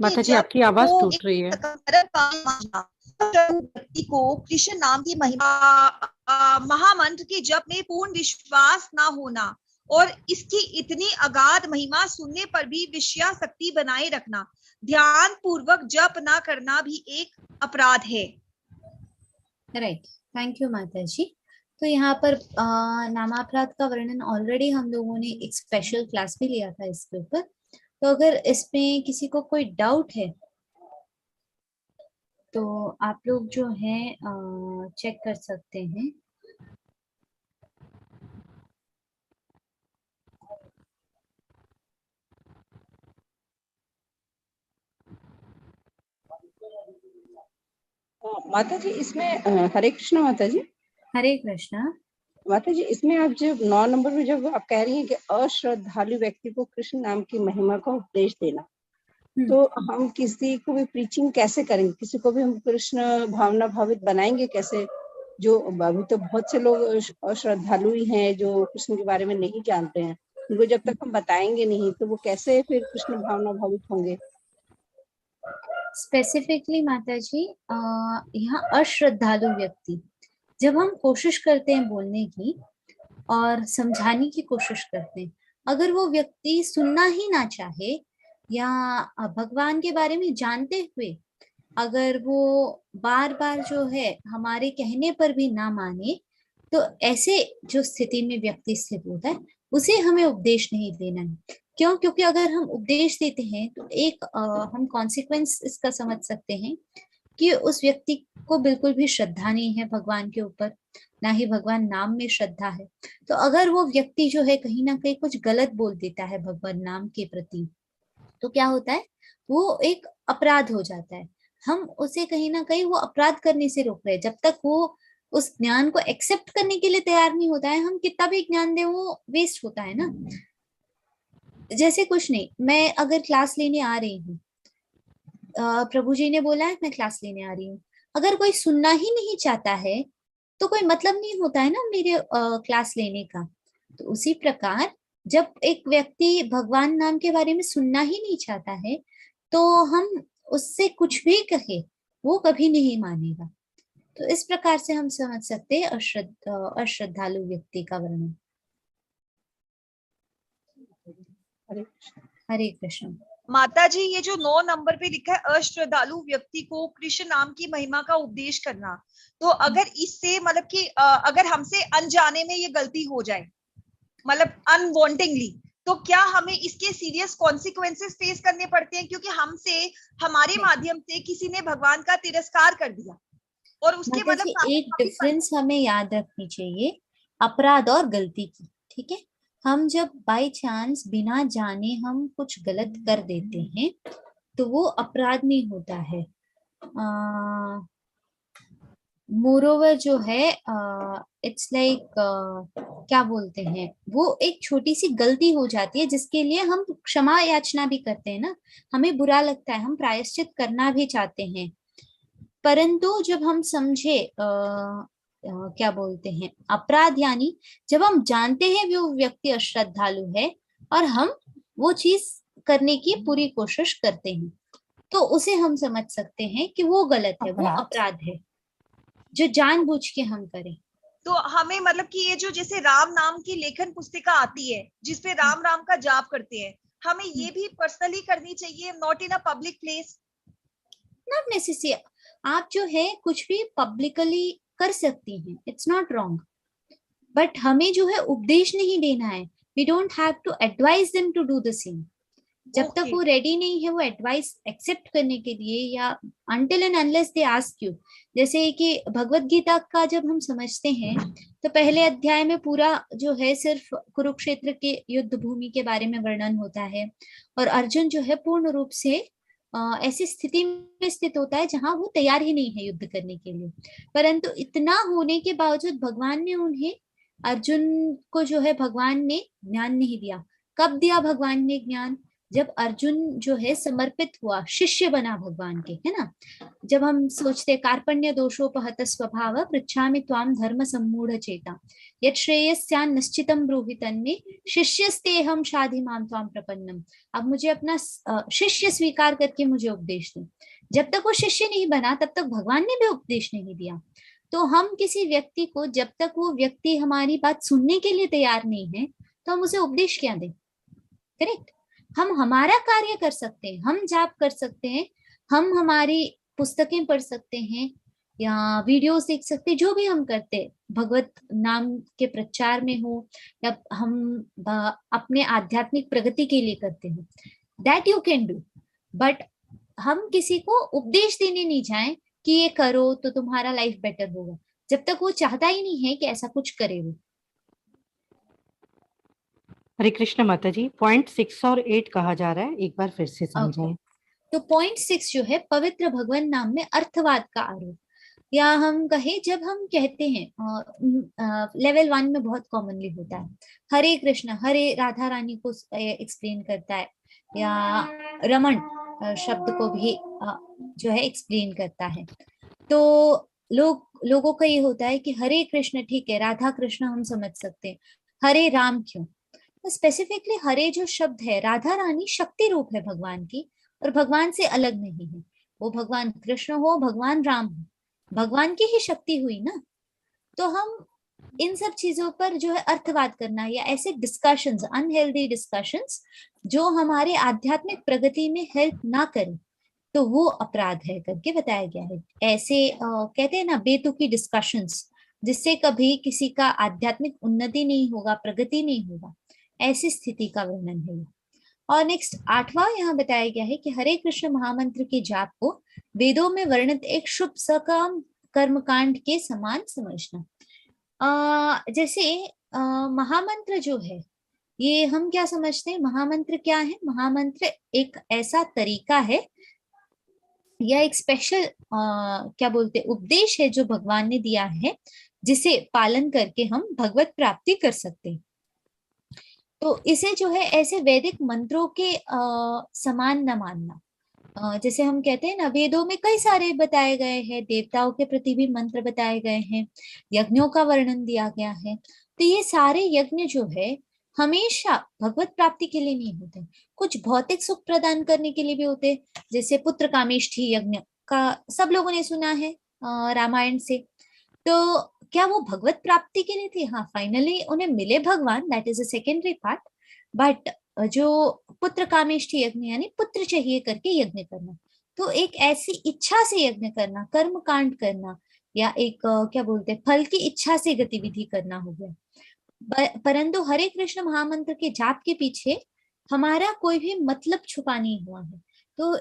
माता जी आपकी आवाज टूट रही है। व्यक्ति को कृष्ण नाम की महिमा, महामंत्र के जप में पूर्ण विश्वास ना होना, और इसकी इतनी अगाध महिमा सुनने पर भी विषयासक्ति बनाए रखना, ध्यान पूर्वक जप ना करना भी एक अपराध है। राइट, थैंक यू माता जी। तो यहाँ पर नामापराध का वर्णन ऑलरेडी हम लोगों ने एक स्पेशल क्लास भी लिया था इसके ऊपर। तो अगर इसमें किसी को कोई डाउट है तो आप लोग जो है चेक कर सकते हैं। माता जी इसमें हरे कृष्णा माता जी। हरे कृष्णा माता जी, इसमें आप जब 9 नंबर में जब आप कह रही हैं कि अश्रद्धालु व्यक्ति को कृष्ण नाम की महिमा का उपदेश देना, तो हम किसी को भी प्रीचिंग कैसे करेंगे? किसी को भी हम कृष्ण भावना भावित बनाएंगे कैसे? जो अभी तो बहुत से लोग अश्रद्धालु ही हैं जो कृष्ण के बारे में नहीं जानते हैं, उनको जब तक हम बताएंगे नहीं तो वो कैसे फिर कृष्ण भावना भावित होंगे? स्पेसिफिकली माता जी यहाँ अश्रद्धालु व्यक्ति, जब हम कोशिश करते हैं बोलने की और समझाने की कोशिश करते हैं, अगर वो व्यक्ति सुनना ही ना चाहे या भगवान के बारे में जानते हुए अगर वो बार बार जो है हमारे कहने पर भी ना माने, तो ऐसे जो स्थिति में व्यक्ति स्थित होता है उसे हमें उपदेश नहीं देना है। क्यों? क्योंकि अगर हम उपदेश देते हैं तो एक हम कॉन्सिक्वेंस इसका समझ सकते हैं कि उस व्यक्ति को बिल्कुल भी श्रद्धा नहीं है भगवान के ऊपर, ना ही भगवान नाम में श्रद्धा है। तो अगर वो व्यक्ति जो है कहीं ना कहीं कुछ गलत बोल देता है भगवान नाम के प्रति, तो क्या होता है, वो एक अपराध हो जाता है। हम उसे कहीं ना कहीं वो अपराध करने से रोक रहे हैं। जब तक वो उस ज्ञान को एक्सेप्ट करने के लिए तैयार नहीं होता है, हम कितना भी ज्ञान दें वो वेस्ट होता है ना। जैसे कुछ नहीं, मैं अगर क्लास लेने आ रही हूँ, प्रभु जी ने बोला है मैं क्लास लेने आ रही हूँ, अगर कोई सुनना ही नहीं चाहता है तो कोई मतलब नहीं होता है ना मेरे क्लास लेने का। तो उसी प्रकार जब एक व्यक्ति भगवान नाम के बारे में सुनना ही नहीं चाहता है तो हम उससे कुछ भी कहे वो कभी नहीं मानेगा। तो इस प्रकार से हम समझ सकते हैं अश्रद्धालु व्यक्ति का वर्णन। हरे कृष्ण। माता जी, ये जो 9 नंबर पे लिखा है अश्रद्धालु व्यक्ति को कृष्ण नाम की महिमा का उपदेश करना, तो अगर इससे मतलब कि अगर हमसे अनजाने में ये गलती हो जाए, मतलब अनवांटिंगली, तो क्या हमें इसके सीरियस कॉन्सिक्वेंसेस फेस करने पड़ते हैं? क्योंकि हमसे हमारे माध्यम से किसी ने भगवान का तिरस्कार कर दिया और उसके मतलब एक डिफरेंस हमें याद रखनी चाहिए अपराध और गलती की। ठीक है, हम जब बाय चांस बिना जाने हम कुछ गलत कर देते हैं तो वो अपराध नहीं होता है। मोरोवर जो है इट्स लाइक क्या बोलते हैं, वो एक छोटी सी गलती हो जाती है जिसके लिए हम क्षमा याचना भी करते हैं ना, हमें बुरा लगता है, हम प्रायश्चित करना भी चाहते हैं। परंतु जब हम समझे क्या बोलते हैं अपराध, यानी जब हम जानते हैं वो व्यक्ति अश्रद्धालु है और हम वो चीज करने की पूरी कोशिश करते हैं, तो उसे हम समझ सकते हैं कि वो गलत है, वो अपराध है जो जानबूझ के हम करें। तो हमें मतलब कि ये जो जैसे राम नाम की लेखन पुस्तिका आती है जिसपे राम राम का जाप करते हैं, हमें ये भी पर्सनली करनी चाहिए, not in a public place? Not necessary, आप जो है कुछ भी पब्लिकली कर सकती हैं, इट्स नॉट रॉन्ग, बट हमें जो है उपदेश नहीं देना है। We don't have to advise them to do the same. जब तक वो रेडी नहीं है वो एडवाइस एक्सेप्ट करने के लिए, या until and unless they ask you. जैसे कि भगवत गीता का जब हम समझते हैं तो पहले अध्याय में पूरा जो है सिर्फ कुरुक्षेत्र के युद्ध भूमि के बारे में वर्णन होता है और अर्जुन जो है पूर्ण रूप से ऐसी स्थिति में स्थित होता है जहां वो तैयार ही नहीं है युद्ध करने के लिए। परंतु इतना होने के बावजूद भगवान ने उन्हें, अर्जुन को जो है भगवान ने ज्ञान नहीं दिया। कब दिया भगवान ने ज्ञान? जब अर्जुन जो है समर्पित हुआ, शिष्य बना भगवान के, है ना। जब हम सोचते कार्पण्य दोषोपहत स्वभाव पृच्छामि त्वाम धर्म सम्मूढ़ चेता यत् श्रेयस्यान् निश्चितं ब्रूहि तन्मे शिष्यस्तेहं शाधि मां त्वाम प्रपन्नम। अब मुझे अपना शिष्य स्वीकार करके मुझे उपदेश दे। जब तक वो शिष्य नहीं बना तब तक भगवान ने भी उपदेश नहीं दिया। तो हम किसी व्यक्ति को, जब तक वो व्यक्ति हमारी बात सुनने के लिए तैयार नहीं है, तो हम उसे उपदेश क्या दें? करेक्ट। हम हमारा कार्य कर सकते हैं, हम जाप कर सकते हैं, हम हमारी पुस्तकें पढ़ सकते हैं या वीडियोस देख सकते हैं, जो भी हम करते हैं भगवत नाम के प्रचार में हो या हम अपने आध्यात्मिक प्रगति के लिए करते हो, that you can do. But हम किसी को उपदेश देने नहीं जाएं कि ये करो तो तुम्हारा लाइफ बेटर होगा, जब तक वो चाहता ही नहीं है कि ऐसा कुछ करे वो। हरे कृष्ण माता जी, पॉइंट 6 और 8 कहा जा रहा है, एक बार फिर से समझाएं। तो पॉइंट 6 जो है पवित्र भगवान नाम में अर्थवाद का आरोप, या हम कहे जब हम कहते हैं लेवल 1 में बहुत कॉमनली होता है, हरे कृष्ण, हरे राधा रानी को एक्सप्लेन करता है, या रमन शब्द को भी जो है एक्सप्लेन करता है। तो लोगों का ये होता है कि हरे कृष्ण ठीक है, राधा कृष्ण हम समझ सकते हैं, हरे राम क्यों? तो स्पेसिफिकली हरे जो शब्द है, राधा रानी शक्ति रूप है भगवान की और भगवान से अलग नहीं है। वो भगवान कृष्ण हो, भगवान राम हो, भगवान की ही शक्ति हुई ना। तो हम इन सब चीजों पर जो है अर्थवाद करना या ऐसे डिस्कशंस, अनहेल्दी डिस्कशंस जो हमारे आध्यात्मिक प्रगति में हेल्प ना करें, तो वो अपराध है करके बताया गया है। ऐसे कहते हैं ना बेतुकी डिस्कशंस, जिससे कभी किसी का आध्यात्मिक उन्नति नहीं होगा, प्रगति नहीं होगा, ऐसी स्थिति का वर्णन है। और नेक्स्ट 8वां यहाँ बताया गया है कि हरे कृष्ण महामंत्र के जाप को वेदों में वर्णित एक शुभ सकाम कर्मकांड के समान समझना। जैसे महामंत्र जो है, ये हम क्या समझते हैं? महामंत्र क्या है? महामंत्र एक ऐसा तरीका है या एक स्पेशल क्या बोलते उपदेश है जो भगवान ने दिया है, जिसे पालन करके हम भगवत प्राप्ति कर सकते हैं। तो इसे जो है ऐसे वैदिक मंत्रों के समान न मानना। जैसे हम कहते हैं ना, वेदों में कई सारे बताए गए हैं, देवताओं के प्रति भी मंत्र बताए गए हैं, यज्ञों का वर्णन दिया गया है। तो ये सारे यज्ञ जो है हमेशा भगवत प्राप्ति के लिए नहीं होते, कुछ भौतिक सुख प्रदान करने के लिए भी होते। जैसे पुत्र कामेष्ठी यज्ञ का सब लोगों ने सुना है रामायण से। तो क्या वो भगवत प्राप्ति के लिए थे? हाँ, फाइनली उन्हें मिले भगवान, that is a secondary part. But जो पुत्र कामेष्ठी यज्ञ यानी पुत्र चाहिए करके यज्ञ करना, तो एक ऐसी इच्छा से यज्ञ करना, कर्म कांड करना, या एक क्या बोलते हैं फल की इच्छा से गतिविधि करना हो गया। परंतु हरे कृष्ण महामंत्र के जाप के पीछे हमारा कोई भी मतलब छुपा नहीं हुआ है। तो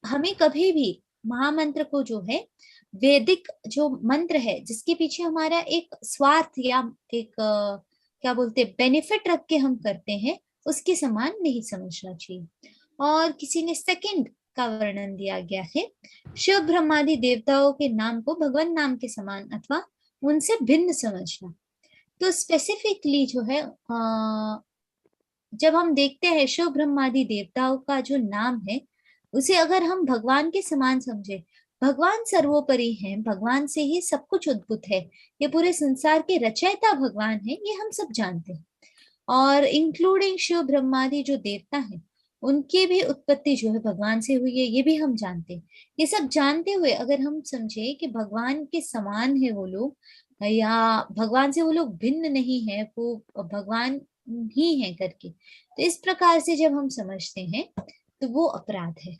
हमें कभी भी महामंत्र को जो है वैदिक जो मंत्र है जिसके पीछे हमारा एक स्वार्थ या एक क्या बोलते बेनिफिट रख के हम करते हैं, उसके समान नहीं समझना चाहिए। और किसी ने सेकंड का वर्णन दिया गया है, शिव ब्रह्मादि देवताओं के नाम को भगवान नाम के समान अथवा उनसे भिन्न समझना। तो स्पेसिफिकली जो है जब हम देखते हैं शिव ब्रह्मादि देवताओं का जो नाम है, उसे अगर हम भगवान के समान समझे, भगवान सर्वोपरि हैं, भगवान से ही सब कुछ उद्भूत है, ये पूरे संसार के रचयिता भगवान है, ये हम सब जानते हैं। और इंक्लूडिंग शिव ब्रह्मादि जो देवता हैं, उनकी भी उत्पत्ति जो है भगवान से हुई है, ये भी हम जानते हैं। ये सब जानते हुए अगर हम समझे कि भगवान के समान है वो लोग, या भगवान से वो लोग भिन्न नहीं है, वो भगवान ही है करके, तो इस प्रकार से जब हम समझते हैं तो वो अपराध है।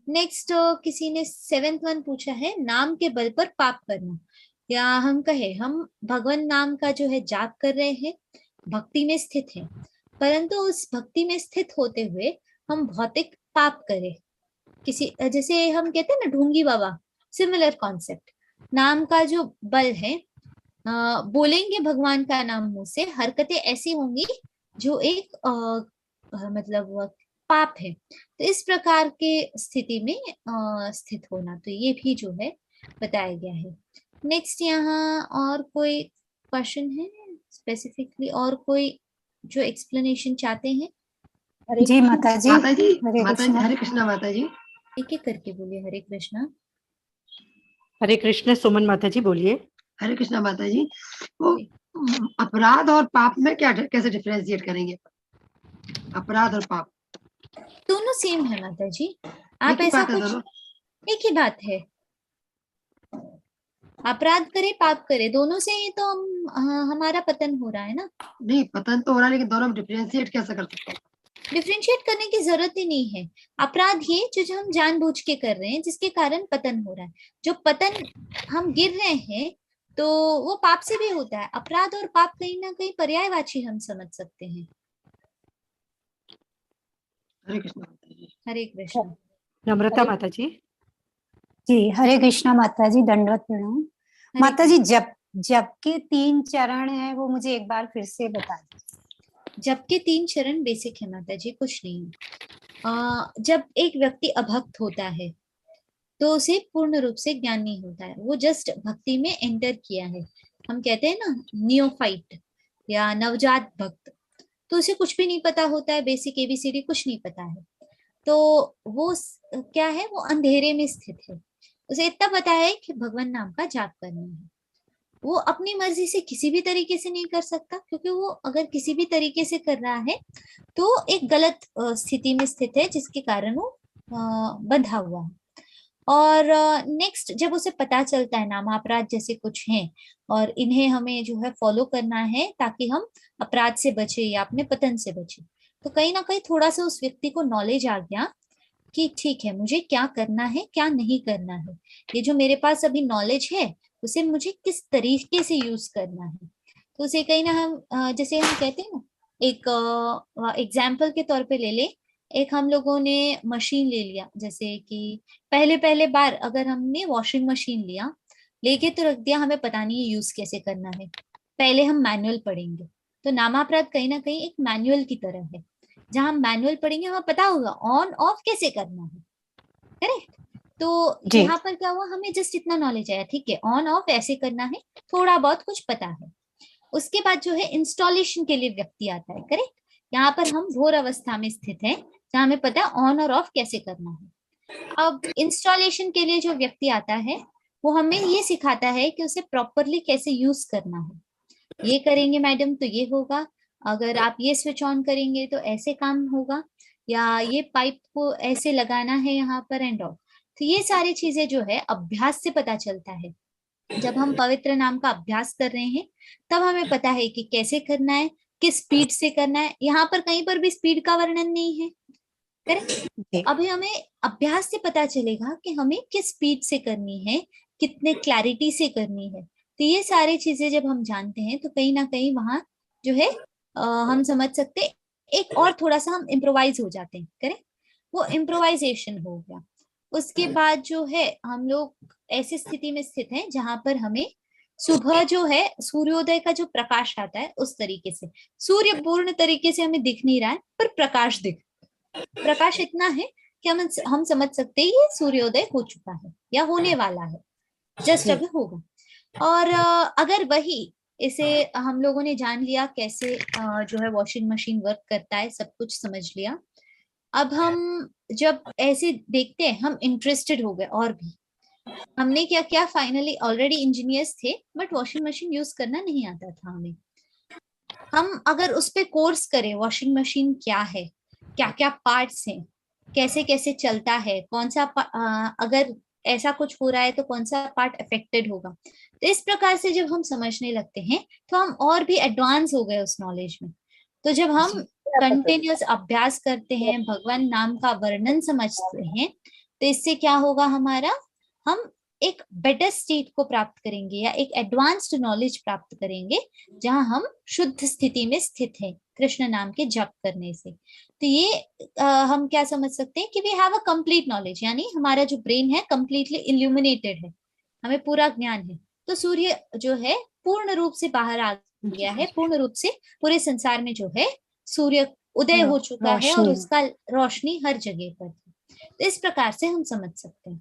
नेक्स्ट किसी ने 7th वन पूछा है, नाम के बल पर पाप करना। या हम कहे हम भगवान नाम का जो है जाप कर रहे हैं, भक्ति में स्थित है, परंतु उस भक्ति में स्थित होते हुए हम भौतिक पाप करें, किसी जैसे हम कहते हैं ना ढोंगी बाबा, सिमिलर कॉन्सेप्ट। नाम का जो बल है, बोलेंगे भगवान का नाम मुंह से, हरकतें ऐसी होंगी जो एक मतलब पाप है। तो इस प्रकार के स्थिति में स्थित होना, तो ये भी जो है बताया गया है। नेक्स्ट यहाँ और कोई क्वेश्चन है स्पेसिफिकली, और कोई जो एक्सप्लेनेशन चाहते हैं? जी माता जी, माता जी, हरे कृष्णा माता जी। एक एक करके बोलिए। हरे कृष्णा। हरे कृष्ण सुमन माता जी बोलिए। हरे कृष्णा माता जी, वो अपराध और पाप में क्या कैसे डिफरेंशिएट करेंगे? अपराध और पाप दोनों सेम है माता जी, आप ऐसा कुछ एक ही बात है। अपराध करे पाप करे, दोनों से ही तो हमारा पतन हो रहा है ना। नहीं, पतन तो हो रहा है, लेकिन दोनों में डिफरेंशिएट कैसे कर सकते हैं? डिफरेंशिएट करने की जरूरत ही नहीं है। अपराध ये जो हम जानबूझ के कर रहे हैं, जिसके कारण पतन हो रहा है। जो पतन हम गिर रहे हैं तो वो पाप से भी होता है। अपराध और पाप कहीं ना कहीं पर्यायवाची हम समझ सकते हैं। हरे कृष्ण माता जी। हरे कृष्ण। नम्रता माता जी। जी हरे कृष्णा माता जी, दंडवत प्रणाम। माता जी, जब के 3 चरण है वो मुझे एक बार फिर से बता दीजिए। जब के 3 चरण बेसिक है माता जी, कुछ नहीं। जब एक व्यक्ति अभक्त होता है तो उसे पूर्ण रूप से ज्ञान नहीं होता है। वो जस्ट भक्ति में एंटर किया है। हम कहते हैं ना नियोफाइट या नवजात भक्त, तो उसे कुछ भी नहीं पता होता है, बेसिक एबीसीडी कुछ नहीं पता है। तो वो क्या है, वो अंधेरे में स्थित है। उसे इतना पता है कि भगवान नाम का जाप करना है। वो अपनी मर्जी से किसी भी तरीके से नहीं कर सकता, क्योंकि वो अगर किसी भी तरीके से कर रहा है तो एक गलत स्थिति में स्थित है, जिसके कारण वो बंधा हुआ है। और नेक्स्ट जब उसे पता चलता है नामापराध जैसे कुछ हैं और इन्हें हमें जो है फॉलो करना है ताकि हम अपराध से बचे या अपने पतन से बचे, तो कहीं ना कहीं थोड़ा सा उस व्यक्ति को नॉलेज आ गया कि ठीक है, मुझे क्या करना है क्या नहीं करना है। ये जो मेरे पास अभी नॉलेज है उसे मुझे किस तरीके से यूज करना है। तो उसे कहीं ना हम जैसे हम कहते हैं ना, एक एग्जाम्पल के तौर पे ले ले। एक हम लोगों ने मशीन ले लिया, जैसे कि पहले पहले बार अगर हमने वॉशिंग मशीन लिया, लेके तो रख दिया, हमें पता नहीं है यूज कैसे करना है। पहले हम मैनुअल पढ़ेंगे। तो नामापराध कहीं ना कहीं एक मैनुअल की तरह है। जहां हम मैनुअल पढ़ेंगे हमें पता होगा ऑन ऑफ कैसे करना है, करेक्ट। तो यहाँ पर क्या हुआ, हमें जस्ट इतना नॉलेज आया, ठीक है ऑन ऑफ ऐसे करना है, थोड़ा बहुत कुछ पता है। उसके बाद जो है इंस्टॉलेशन के लिए व्यक्ति आता है, करेक्ट। यहाँ पर हम घोर अवस्था में स्थित है जहाँ हमें पता है ऑन और ऑफ कैसे करना है। अब इंस्टॉलेशन के लिए जो व्यक्ति आता है वो हमें ये सिखाता है कि उसे प्रॉपरली कैसे यूज करना है। ये करेंगे मैडम तो ये होगा, अगर आप ये स्विच ऑन करेंगे तो ऐसे काम होगा, या ये पाइप को ऐसे लगाना है यहाँ पर एंड ऑल। तो ये सारी चीजें जो है अभ्यास से पता चलता है। जब हम पवित्र नाम का अभ्यास कर रहे हैं तब हमें पता है कि कैसे करना है, किस स्पीड से करना है। यहाँ पर कहीं पर भी स्पीड का वर्णन नहीं है, करेक्ट। अभी हमें अभ्यास से पता चलेगा कि हमें किस स्पीड से करनी है, कितने क्लैरिटी से करनी है। तो ये सारी चीजें जब हम जानते हैं तो कहीं ना कहीं वहां जो है हम समझ सकते एक और थोड़ा सा हम इम्प्रोवाइज हो जाते हैं, करेक्ट। वो इम्प्रोवाइजेशन हो गया। उसके बाद जो है हम लोग ऐसी स्थिति में स्थित हैं जहां पर हमें सुबह जो है सूर्योदय का जो प्रकाश आता है उस तरीके से, सूर्य पूर्ण तरीके से हमें दिख नहीं रहा है पर प्रकाश दिख, प्रकाश इतना है कि हम समझ सकते हैं ये सूर्योदय हो चुका है या होने वाला है, जस्ट अभी होगा। और अगर वही इसे हम लोगों ने जान लिया कैसे जो है वॉशिंग मशीन वर्क करता है, सब कुछ समझ लिया। अब हम जब ऐसे देखते हैं हम इंटरेस्टेड हो गए, और भी हमने क्या किया, फाइनली ऑलरेडी इंजीनियर्स थे बट वॉशिंग मशीन यूज करना नहीं आता था हमें। हम अगर उस पे कोर्स करें वॉशिंग मशीन क्या है, क्या क्या पार्ट्स हैं, कैसे कैसे चलता है, कौन सा अगर ऐसा कुछ हो रहा है तो कौन सा पार्ट अफेक्टेड होगा, तो इस प्रकार से जब हम समझने लगते हैं तो हम और भी एडवांस हो गए उस नॉलेज में। तो जब हम कंटिन्यूअस अभ्यास करते हैं, भगवान नाम का वर्णन समझते हैं, तो इससे क्या होगा, हमारा हम एक बेटर स्टेट को प्राप्त करेंगे या एक एडवांस्ड नॉलेज प्राप्त करेंगे जहां हम शुद्ध स्थिति में स्थित हैं कृष्ण नाम के जप करने से। तो ये हम क्या समझ सकते हैं कि we have a complete knowledge, यानी हमारा जो ब्रेन है कंप्लीटली इल्यूमिनेटेड है, हमें पूरा ज्ञान है। तो सूर्य जो है पूर्ण रूप से बाहर आ गया है, पूर्ण रूप से पूरे संसार में जो है सूर्य उदय हो चुका है और उसका रोशनी हर जगह पर है। तो इस प्रकार से हम समझ सकते हैं।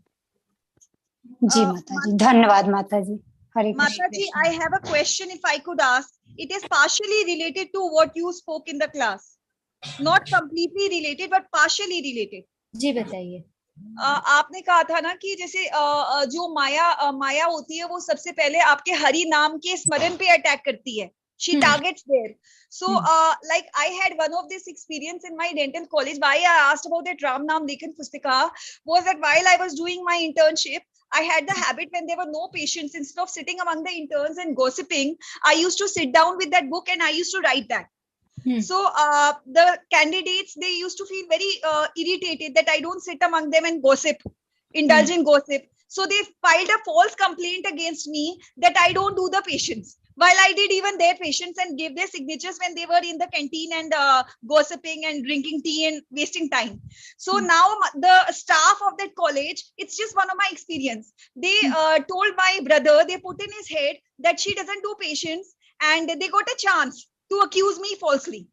जी माता जी, धन्यवाद माता जी। हरे माता जी, I have a question if I could ask. It is partially related to what you spoke in the class. Not completely related but partially related. जी बताइए। आपने कहा था ना कि जैसे जो माया होती है वो सबसे पहले आपके हरि नाम के स्मरण पे अटैक करती है. She targets there. So, like I had one of this experience in my dental college. Why I asked about that Ram Naam Lekhan Pustika was that while I was doing my internship, I had the habit when there were no patients, instead of sitting among the interns and gossiping, I used to sit down with that book and I used to write that. So the candidates, they used to feel very irritated that I don't sit among them and gossip, indulge in gossip. So they filed a false complaint against me that I don't do the patients, while I did even their patients and gave their signatures when they were in the canteen and gossiping and drinking tea and wasting time. So now the staff of that college, it's just one of my experience. They told my brother, they put in his head that she doesn't do patients, and they got a chance to accuse me falsely.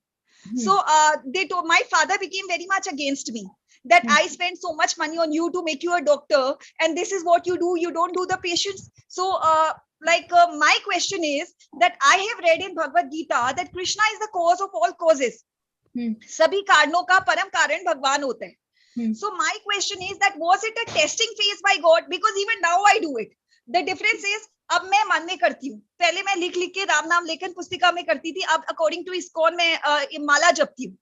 So they told, my father became very much against me, that I spend so much money on you to make you a doctor, and this is what you do, you don't do the patients. So my question is that I have read in Bhagavad Gita that Krishna is the cause of all causes. Sabhi कारणों का परम कारण भगवान होता है. So my question is that was it a testing phase by God? Because even now I do it. The difference is, अब मैं मन में करती हूँ. पहले मैं लिख के राम नाम लेखन पुस्तिका में करती थी. अब according to ISKCON मैं माला जपती हूँ.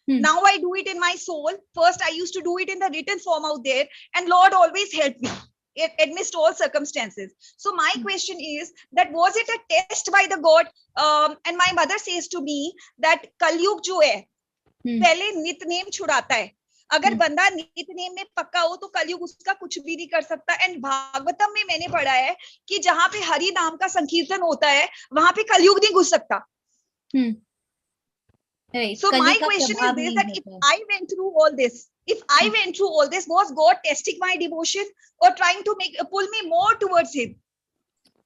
Now I do it in my soul. First I used to do it in the written form out there, and Lord always helped me amidst all circumstances. So my question is that was it a test by the God? And my mother says to me that कलयुग जो है पहले नितनेम छुड़ाता है. अगर बंदा नितनेम में पक्का हो तो कलयुग उसका कुछ भी नहीं कर सकता. एंड भागवतम में मैंने पढ़ा है कि जहां पे हरि नाम का संकीर्तन होता है वहां पे कलयुग नहीं घुस सकता. Right. So my question is this, that if I went through all this, was God testing my devotion or trying to pull me more towards Him?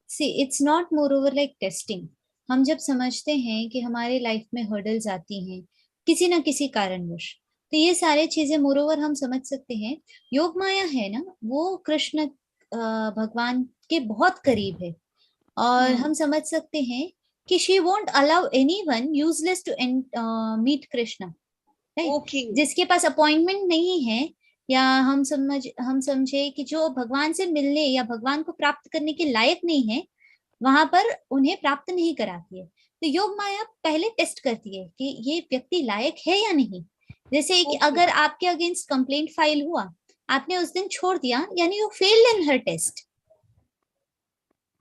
See, it's not moreover like testing. हम जब समझते हैं कि हमारे life में hurdles आती हैं किसी ना किसी कारणवश, तो ये सारे चीजें मोरोवर हम समझ सकते हैं. योग माया है ना, वो कृष्ण भगवान के बहुत करीब है, और हम समझ सकते हैं कि she won't allow anyone useless to meet Krishna. Right? Okay. जिसके पास अपॉइंटमेंट नहीं है, या हम समझे कि जो भगवान से मिलने या भगवान को प्राप्त करने के लायक नहीं है, वहां पर उन्हें प्राप्त नहीं कराती है. तो योग माया पहले टेस्ट करती है कि ये व्यक्ति लायक है या नहीं. जैसे कि अगर आपके अगेंस्ट कंप्लेंट फाइल हुआ, आपने उस दिन छोड़ दिया, यानी यू फेल्ड इन हर test.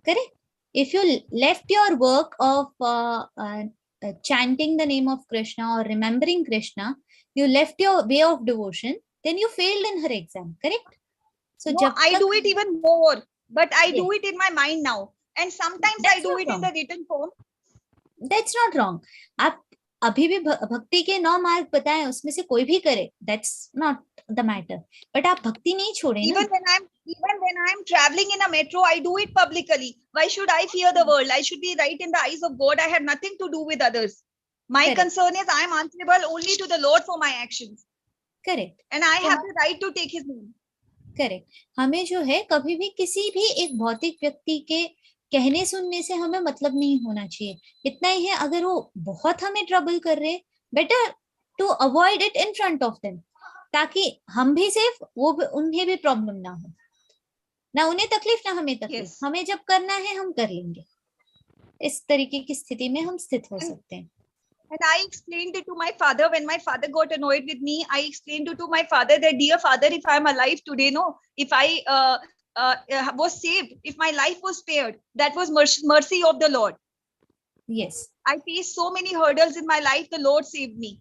Correct. If you left your work of chanting the name of Krishna or remembering Krishna, you left your way of devotion, then you failed in her exam. Correct. So no, I do it even more, but I do it in my mind now, and sometimes I do it in the written form. That's not wrong. आप अभी भी भक्ति के 9 मार्ग बताएं, उसमें से कोई भी करे, that's not the matter. But आप भक्ति नहीं छोड़े. Even when I'm traveling in a metro, I do it publicly. Why should I fear the world? I should be right in the eyes of God. I have nothing to do with others. My concern is I am answerable only to the Lord for my actions. Correct. And I have the right to take His name. Correct. हमें जो है कभी भी किसी भी एक भौतिक व्यक्ति के कहने सुनने से हमें मतलब नहीं होना चाहिए. इतना ही है, अगर वो बहुत हमें ट्रबल कर रहे, better to avoid it in front of them, ताकि हम भी सेफ, वो उन्हें भी प्रॉब्लम ना हो, ना उन्हें तकलीफ ना हमें तकलीफ. हमें जब करना है हम कर लेंगे. इस तरीके की स्थिति में हम स्थित हो सकते हैं. And I explained it to my father when my father got annoyed with me. I explained it to my father that, dear father, if I am alive today, if I was saved, if my life was spared, that was mercy of the Lord. Yes. I faced so many hurdles in my life, the Lord saved me.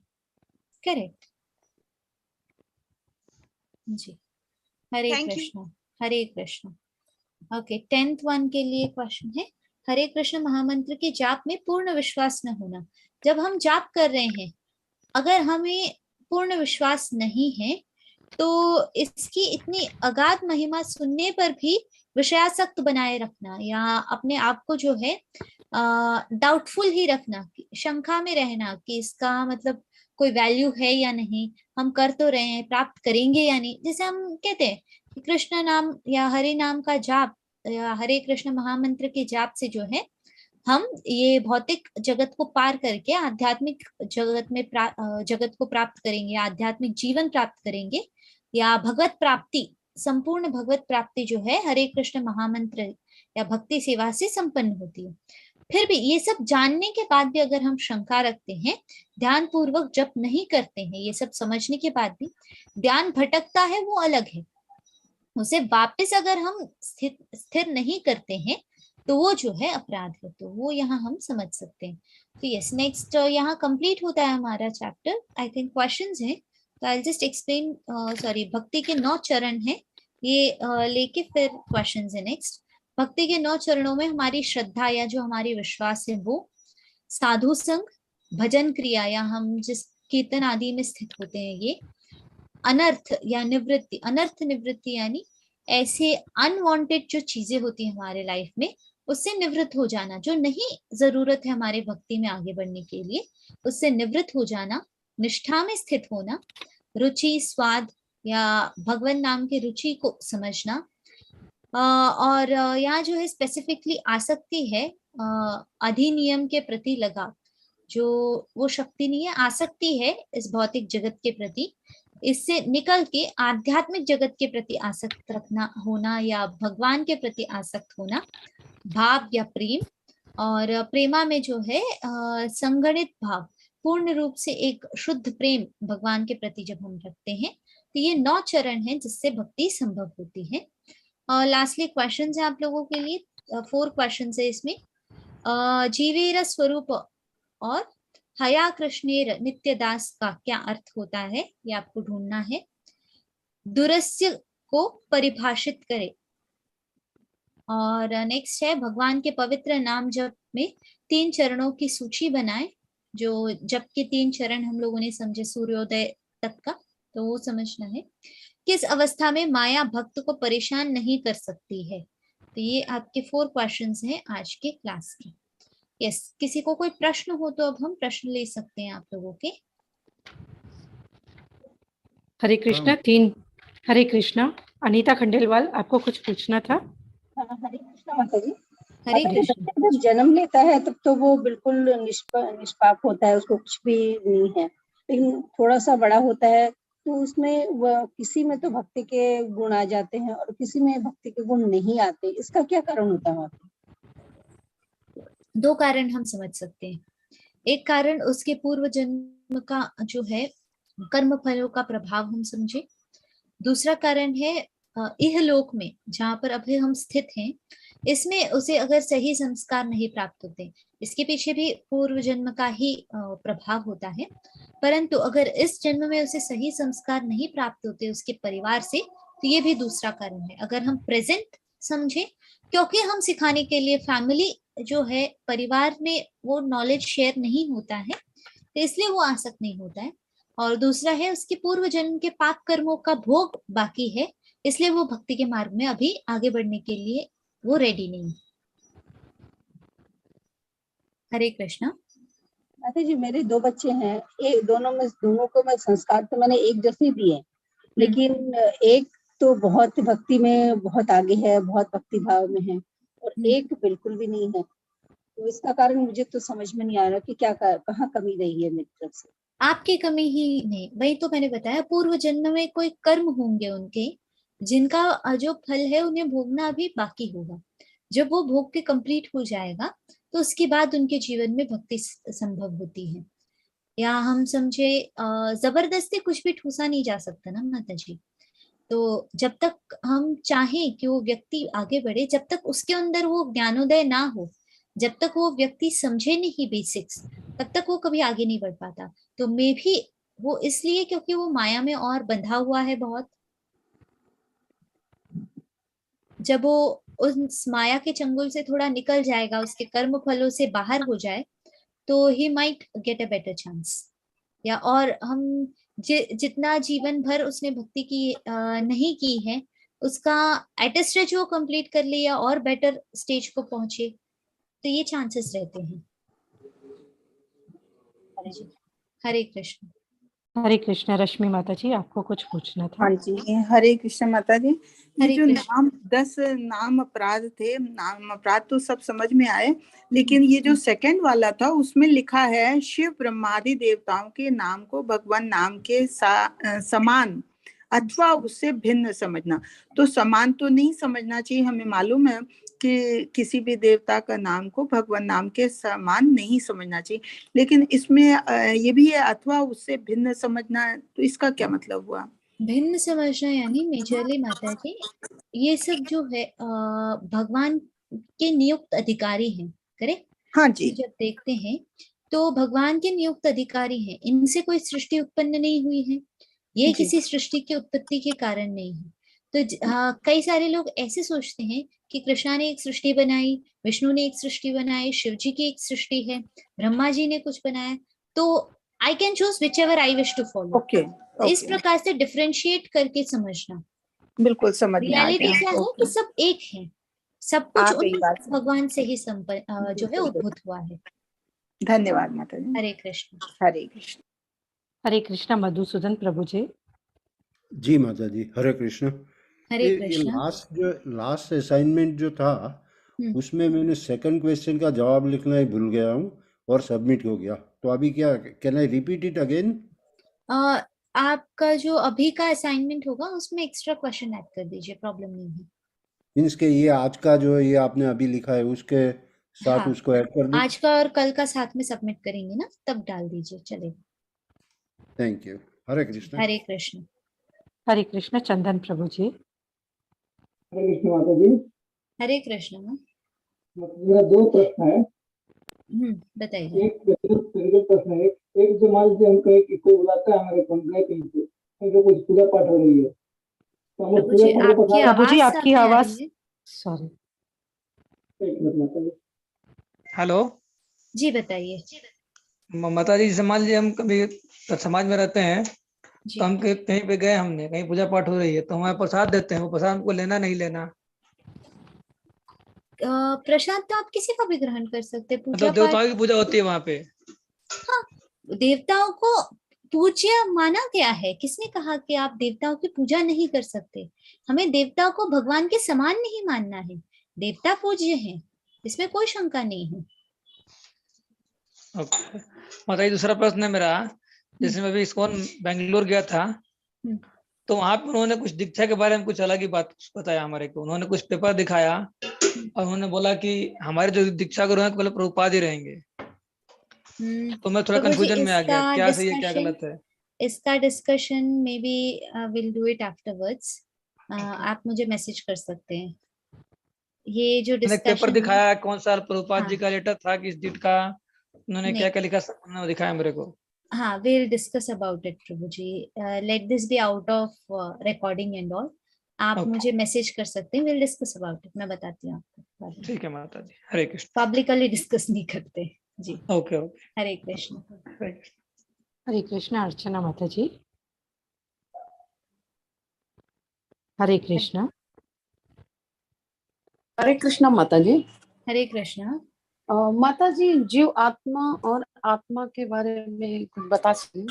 Correct. Ji. Hare Krishna. Hare Krishna. Okay, 10th one के लिए question है, हरे कृष्ण महामंत्र के जाप में पूर्ण विश्वास न होना. जब हम जाप कर रहे हैं, अगर हमें पूर्ण विश्वास नहीं है, तो इसकी इतनी अगाध महिमा सुनने पर भी विषयासक्त बनाए रखना, या अपने आप को जो है डाउटफुल ही रखना, शंका में रहना कि इसका मतलब कोई वैल्यू है या नहीं, हम कर तो रहे हैं, प्राप्त करेंगे या नहीं. जैसे हम कहते हैं कि कृष्ण नाम या हरि नाम का जाप या हरे कृष्ण महामंत्र के जाप से जो है हम ये भौतिक जगत को पार करके आध्यात्मिक जगत को प्राप्त करेंगे, आध्यात्मिक जीवन प्राप्त करेंगे, या भगवत प्राप्ति, संपूर्ण भगवत प्राप्ति जो है हरे कृष्ण महामंत्र या भक्ति सेवा से संपन्न होती है. फिर भी ये सब जानने के बाद भी अगर हम शंका रखते हैं, ध्यान पूर्वक जप नहीं करते हैं, ये सब समझने के बाद भी ध्यान भटकता है, वो अलग है. उसे वापस अगर हम स्थिर नहीं करते हैं तो वो जो है अपराध है, तो वो यहाँ हम समझ सकते हैं। तो यस, नेक्स्ट यहाँ कंप्लीट होता है हमारा चैप्टर। आई थिंक क्वेश्चंस हैं, तो आई जस्ट एक्सप्लेन। सॉरी, भक्ति के 9 चरण हैं ये, लेके फिर क्वेश्चंस है। नेक्स्ट, भक्ति के 9 चरणों में हमारी श्रद्धा या जो हमारी विश्वास है वो, साधु संग, भजन क्रिया या हम जिस कीर्तन आदि में स्थित होते हैं ये, अनर्थ या निवृत्ति, अनर्थ निवृत्ति यानी ऐसे अनवांटेड जो चीजें होती है हमारे लाइफ में उससे निवृत्त हो जाना, जो नहीं जरूरत है हमारे भक्ति में आगे बढ़ने के लिए, उससे निवृत्त हो जाना, निष्ठा में स्थित होना, रुचि स्वाद या भगवान नाम की रुचि को समझना, और यहाँ जो है स्पेसिफिकली आसक्ति है, अधिनियम के प्रति लगाव, जो वो शक्ति नहीं है, आसक्ति है इस भौतिक जगत के प्रति, इससे निकल के आध्यात्मिक जगत के प्रति आसक्त रखना होना या भगवान के प्रति आसक्त होना, भाव या प्रेम, और प्रेमा में जो है संगणित भाव, पूर्ण रूप से एक शुद्ध प्रेम भगवान के प्रति जब हम रखते हैं, तो ये 9 चरण हैं जिससे भक्ति संभव होती है। लास्टली क्वेश्चन है आप लोगों के लिए, 4 क्वेश्चन है इसमें। जीवेर स्वरूप और हया कृष्णेर नित्यदास का क्या अर्थ होता है, ये आपको ढूंढना है। दुरस्य को परिभाषित करे। और नेक्स्ट है भगवान के पवित्र नाम जप में 3 चरणों की सूची बनाए, जो जप के 3 चरण हम लोगों ने समझे सूर्योदय तक का, तो वो समझना है। किस अवस्था में माया भक्त को परेशान नहीं कर सकती है। तो ये आपके 4 क्वेश्चंस हैं आज के क्लास के। यस, किसी को कोई प्रश्न हो तो अब हम प्रश्न ले सकते हैं आप लोगों के। हरे कृष्णा। 3 हरे कृष्णा। अनीता खंडेलवाल, आपको कुछ पूछना था? हरे कृष्णा माता जी। हरे कृष्णा। जब जन्म लेता है तब तो वो बिल्कुल निष्पाप होता है, उसको कुछ भी नहीं है, लेकिन थोड़ा सा बड़ा होता है तो उसमें वह किसी में तो भक्ति के गुण आ जाते हैं और किसी में भक्ति के गुण नहीं आते, इसका क्या कारण होता है? 2 कारण हम समझ सकते हैं। एक कारण उसके पूर्व जन्म का जो है कर्म फलों का प्रभाव हम समझे। दूसरा कारण है इहलोक में जहाँ पर अभी हम स्थित हैं, इसमें उसे अगर सही संस्कार नहीं प्राप्त होते, इसके पीछे भी पूर्व जन्म का ही प्रभाव होता है। परंतु अगर इस जन्म में उसे सही संस्कार नहीं प्राप्त होते उसके परिवार से, तो ये भी दूसरा कारण है। अगर हम प्रेजेंट समझे, क्योंकि हम सिखाने के लिए फैमिली जो है परिवार में वो नॉलेज शेयर नहीं होता है, तो इसलिए वो आसक्त नहीं होता है। और दूसरा है उसके पूर्व जन्म के पाप कर्मों का भोग बाकी है, इसलिए वो भक्ति के मार्ग में अभी आगे बढ़ने के लिए वो रेडी नहीं। हरे कृष्णा। माता जी, मेरे 2 बच्चे हैं, एक दोनों को मैं संस्कार तो मैंने एक जैसे दिए, लेकिन एक तो बहुत भक्ति में बहुत आगे है, बहुत भक्ति भाव में है, और एक बिल्कुल भी नहीं है। तो इसका कारण मुझे तो समझ में नहीं आ रहा कि क्या कहाँ कमी रही है मेरी तरफ से। आपकी कमी ही नहीं, वही तो मैंने बताया, पूर्व जन्म में कोई कर्म होंगे उनके जिनका जो फल है उन्हें भोगना अभी बाकी होगा। जब वो भोग के कंप्लीट हो जाएगा तो उसके बाद उनके जीवन में भक्ति संभव होती है। या हम समझे जबरदस्ती कुछ भी ठूसा नहीं जा सकता ना माता जी। तो जब तक हम चाहें कि वो व्यक्ति आगे बढ़े, जब तक उसके अंदर वो ज्ञानोदय ना हो, जब तक वो व्यक्ति समझे नहीं बेसिक्स, तब तक वो कभी आगे नहीं बढ़ पाता। तो मे भी वो इसलिए क्योंकि वो माया में और बंधा हुआ है बहुत। जब वो उस माया के चंगुल से थोड़ा निकल जाएगा, उसके कर्म फलों से बाहर हो जाए, तो he might get a better chance. या और हम जितना जीवन भर उसने भक्ति की नहीं की है, उसका एट स्टेज वो कंप्लीट कर ले या और बेटर स्टेज को पहुंचे, तो ये चांसेस रहते हैं। हरे कृष्ण। हरे कृष्णा। रश्मि माता जी, आपको कुछ पूछना था? हाँ जी, हरे कृष्ण माता जी। ये जो कृष्ण। 10 नाम अपराध थे, नाम अपराध तो सब समझ में आए, लेकिन ये जो सेकंड वाला था उसमें लिखा है शिव ब्रह्मादि देवताओं के नाम को भगवान नाम के समान अथवा उससे भिन्न समझना। तो समान तो नहीं समझना चाहिए, हमें मालूम है कि किसी भी देवता का नाम को भगवान नाम के समान नहीं समझना चाहिए, लेकिन इसमें ये भी है अथवा उससे भिन्न समझना, तो इसका क्या मतलब हुआ? भिन्न समझना यानी मेजरली माता जी ये सब जो है भगवान के नियुक्त अधिकारी हैं, करेक्ट? हाँ जी। जब देखते हैं तो भगवान के नियुक्त अधिकारी हैं, इनसे कोई सृष्टि उत्पन्न नहीं हुई है, ये जी। किसी सृष्टि की उत्पत्ति के कारण नहीं है। तो कई सारे लोग ऐसे सोचते हैं कि कृष्णा ने एक सृष्टि बनाई, विष्णु ने एक सृष्टि बनाई, शिव जी की एक सृष्टि है, ब्रह्मा जी ने कुछ बनाया, तो I can choose whichever I wish to follow. Okay, इस प्रकार से डिफरेंशिएट करके समझना। बिल्कुल समझ में आ रियलिटी गया। क्या है कि सब एक है, सब आ कुछ गई उन बात समझ। भगवान से ही जो है उद्भूत हुआ है। धन्यवाद माता जी। हरे कृष्ण। हरे कृष्ण। हरे कृष्णा मधुसूदन प्रभु जी। जी माता जी, हरे कृष्ण। हरे ये कृष्ण। लास्ट असाइनमेंट जो था उसमें मैंने सेकंड क्वेश्चन का जवाब लिखना ही भूल गया हूँ और सबमिट हो गया, तो अभी क्या, can I repeat it again? आपका जो अभी का असाइनमेंट होगा उसमें एक्स्ट्रा क्वेश्चन ऐड कर दीजिए, प्रॉब्लम नहीं है। मीन्स के ये आज का जो ये आपने अभी लिखा है उसके साथ हाँ, उसको ऐड कर दूं? आज का और कल का साथ में सबमिट करेंगे ना, तब डाल दीजिए, चलेगा। Thank you. हरे कृष्ण। हरे कृष्ण। हरे कृष्ण चंदन प्रभु जी। हरे कृष्ण माता जी। हरे कृष्ण। मेरा दो प्रश्न है। बताइए। एक प्रश्न है, एक जो मान लीजिए हम कहीं किसी को बुलाता है हमारे कहीं पे, उनको कुछ पूजा पाठ हो रही है, तो हम प्रभु जी आपकी आवाज सॉरी। हेलो जी बताइए। माता जी, मान लीजिए हम कभी समाज में रहते हैं तो हम कहीं पे गए, हमने कहीं पूजा पाठ हो रही है तो हमें प्रसाद देते हैं, वो प्रसाद हमको लेना नहीं लेना? प्रसाद तो आप किसी का भी ग्रहण कर सकते हैं। पूजा मतलब देवताओं की पूजा होती है वहाँ पे? हाँ, देवताओं को पूज्य माना गया है। किसने कहा कि आप देवताओं की पूजा नहीं कर सकते? हमें देवताओं को भगवान के समान नहीं मानना है। देवता पूज्य हैं, इसमें कोई शंका नहीं है। ओके माता जी, दूसरा प्रश्न है मेरा, जैसे मैं अभी इस्कॉन बेंगलोर गया था तो वहां पे उन्होंने कुछ दीक्षा के बारे में कुछ अलग ही बात बताया हमारे को। उन्होंने कुछ पेपर दिखाया और उन्होंने बोला कि हमारे जो दीक्षा गुरु हैं पहले प्रभुपाद ही रहेंगे। तो मैं थोड़ा कंफ्यूजन में आ गया, क्या सही है क्या गलत है? इसका discussion may be will do it afterwards. आप मुझे मैसेज कर सकते हैं। ये जो डिस्कशन पेपर दिखाया कौन सा प्रभुपाद जी का लेटर था, किस डेट का, उन्होंने क्या क्या लिखा, उन्होंने दिखाया मेरे को। हाँ, we'll discuss about it Prabhu ji. Let this be out of recording and all. आप मुझे मैसेज कर सकते हैं, we'll discuss about it। मैं बताती हूँ आपको। ठीक है माता जी। हरे कृष्ण। पब्लिकली डिस्कस नहीं करते जी। Okay okay. हरे कृष्ण। हरे कृष्ण अर्चना माता जी। हरे कृष्ण। हरे कृष्णा माता जी। हरे कृष्ण। माता जी, जीव आत्मा और आत्मा के बारे में कुछ बता सकते हैं?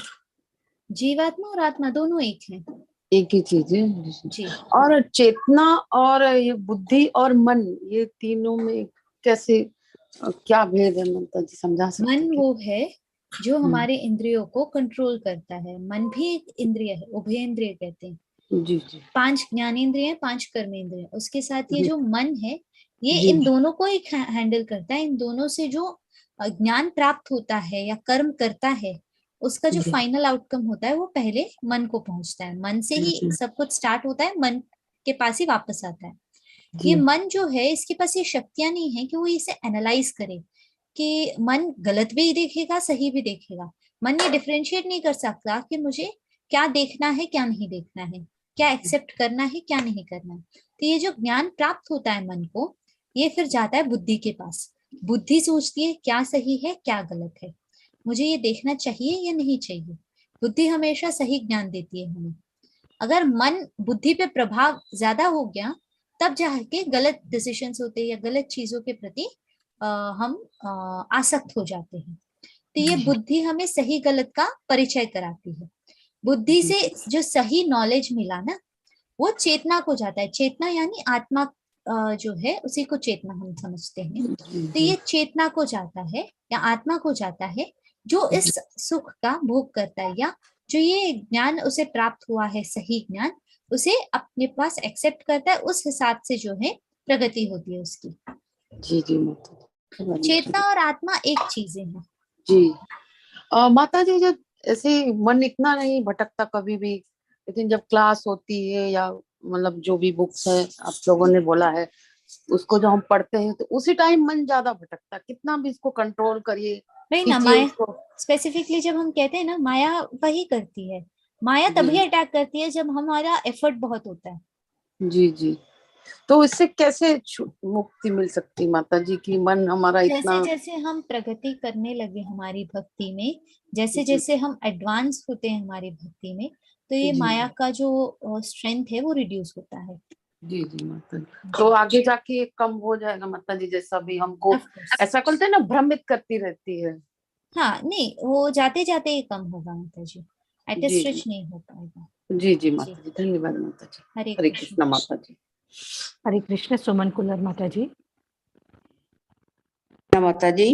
जीवात्मा और आत्मा दोनों एक हैं, एक ही चीज है जी। और चेतना और ये बुद्धि और मन, ये तीनों में कैसे क्या भेद है माता जी, समझा सकते हैं? मन वो है जो हमारे इंद्रियों को कंट्रोल करता है। मन भी एक इंद्रिय है, उभयेंद्रिय कहते हैं। जी जी। 5 ज्ञानेंद्रिय, 5 कर्मेंद्रिय। उसके साथ ये जो मन है ये जी, इन दोनों को एक हैंडल करता है। इन दोनों से जो ज्ञान प्राप्त होता है या कर्म करता है, उसका जो फाइनल आउटकम होता है वो पहले मन को पहुंचता है। मन से ही सब कुछ स्टार्ट होता है, मन के पास ही वापस आता है। ये मन जो है, इसके पास ये शक्तियां नहीं है कि वो इसे एनालाइज करे कि मन गलत भी देखेगा, सही भी देखेगा। मन ये डिफरेंशिएट नहीं कर सकता कि मुझे क्या देखना है, क्या नहीं देखना है, क्या एक्सेप्ट करना है, क्या नहीं करना है। तो ये जो ज्ञान प्राप्त होता है मन को, ये फिर जाता है बुद्धि के पास। बुद्धि सोचती है क्या सही है, क्या गलत है, मुझे ये देखना चाहिए या नहीं चाहिए। बुद्धि हमेशा सही ज्ञान देती है हमें। अगर मन बुद्धि पे प्रभाव ज्यादा हो गया, तब जाके गलत डिसीजंस होते हैं या गलत चीजों के प्रति हम आसक्त हो जाते हैं। तो ये बुद्धि हमें सही गलत का परिचय कराती है। बुद्धि से जो सही नॉलेज मिला ना, वो चेतना को जाता है। चेतना यानी आत्मा जो है, उसी को चेतना हम समझते हैं। तो ये चेतना को जाता है या आत्मा को जाता है, जो इस सुख का भोग करता है, या जो ये ज्ञान उसे प्राप्त हुआ है, सही ज्ञान, उसे अपने पास एक्सेप्ट करता है। उस हिसाब से जो है प्रगति होती है उसकी। जी जी माता। चेतना और आत्मा एक चीजें हैं जी। माता जी, जब ऐसे मन इतना नहीं भटकता कभी भी, लेकिन जब क्लास होती है या मतलब जो भी बुक्स है आप लोगों ने बोला है उसको जो हम पढ़ते हैं तो उसी टाइम मन ज्यादा भटकता है, कितना भी इसको कंट्रोल करिए वही ना, खींचिए माया उसको। स्पेसिफिकली जब हम कहते हैं ना, माया वही करती है। माया तभी जी अटैक करती है जब हमारा एफर्ट बहुत होता है। जी जी। तो इससे कैसे मुक्ति मिल सकती माता जी की मन हमारा जैसे इतना। जैसे हम प्रगति करने लगे हमारी भक्ति में, जैसे जी जैसे हम एडवांस होते हैं हमारी भक्ति में, तो ये जी माया का जो स्ट्रेंथ है वो रिड्यूस होता है। जी जी माता जी। तो आगे जाके कम हो जाएगा माता जी, जैसा भी हमको Of course. ऐसा बोलते हैं ना भ्रमित करती रहती है। हाँ नहीं, वो जाते जाते ही कम होगा माता जी, एट ए जी स्ट्रेच जी नहीं हो पाएगा। जी जी जी, माता जी, धन्यवाद माता जी। हरे हरे कृष्ण। कृष्णा माता जी। हरे कृष्ण। सुमन कुलर माता जी। माता जी,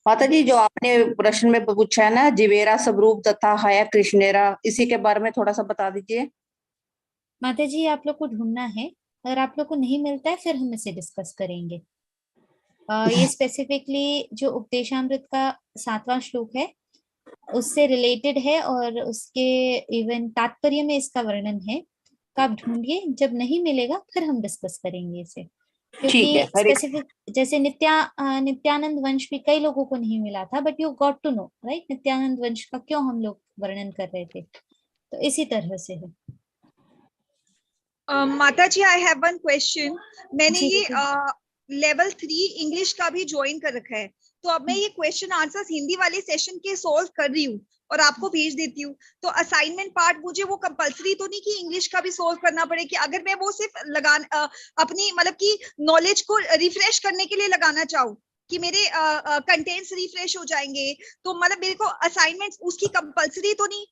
माता जी जो आपने प्रश्न में पूछा है ना, जीवेरा स्वरूप तथा हया कृष्णेरा, इसी के बारे में थोड़ा सा बता दीजिए। माता जी आप लोग को ढूंढना है, अगर आप लोग को नहीं मिलता है फिर हम इसे डिस्कस करेंगे। ये स्पेसिफिकली जो उपदेशामृत का 7वां श्लोक है उससे रिलेटेड है, और उसके इवन तात्पर्य में इसका वर्णन है। तो आप ढूंढिए, जब नहीं मिलेगा फिर हम डिस्कस करेंगे इसे, ठीक है। क्योंकि स्पेसिफिक जैसे नित्यानंद वंश भी कई लोगों को नहीं मिला था, but you got to know right Nityananda वंश का क्यों हम लोग वर्णन कर रहे थे, तो इसी तरह से है। माता जी आई हैव वन क्वेश्चन। मैंने जी, ये लेवल 3 इंग्लिश का भी ज्वाइन कर रखा है, तो अब मैं ये क्वेश्चन आंसर्स हिंदी वाले सेशन के सॉल्व कर रही हूँ और आपको भेज देती हूँ। तो असाइनमेंट पार्ट मुझे वो कंपलसरी तो नहीं कि इंग्लिश का भी सॉल्व करना पड़े, कि अगर मैं वो सिर्फ अपनी मतलब की नॉलेज को रिफ्रेश करने के लिए लगाना चाहूँ कि मेरे कंटेंट्स रिफ्रेश हो जाएंगे, तो मतलब मेरे को असाइनमेंट उसकी कंपलसरी तो नहीं?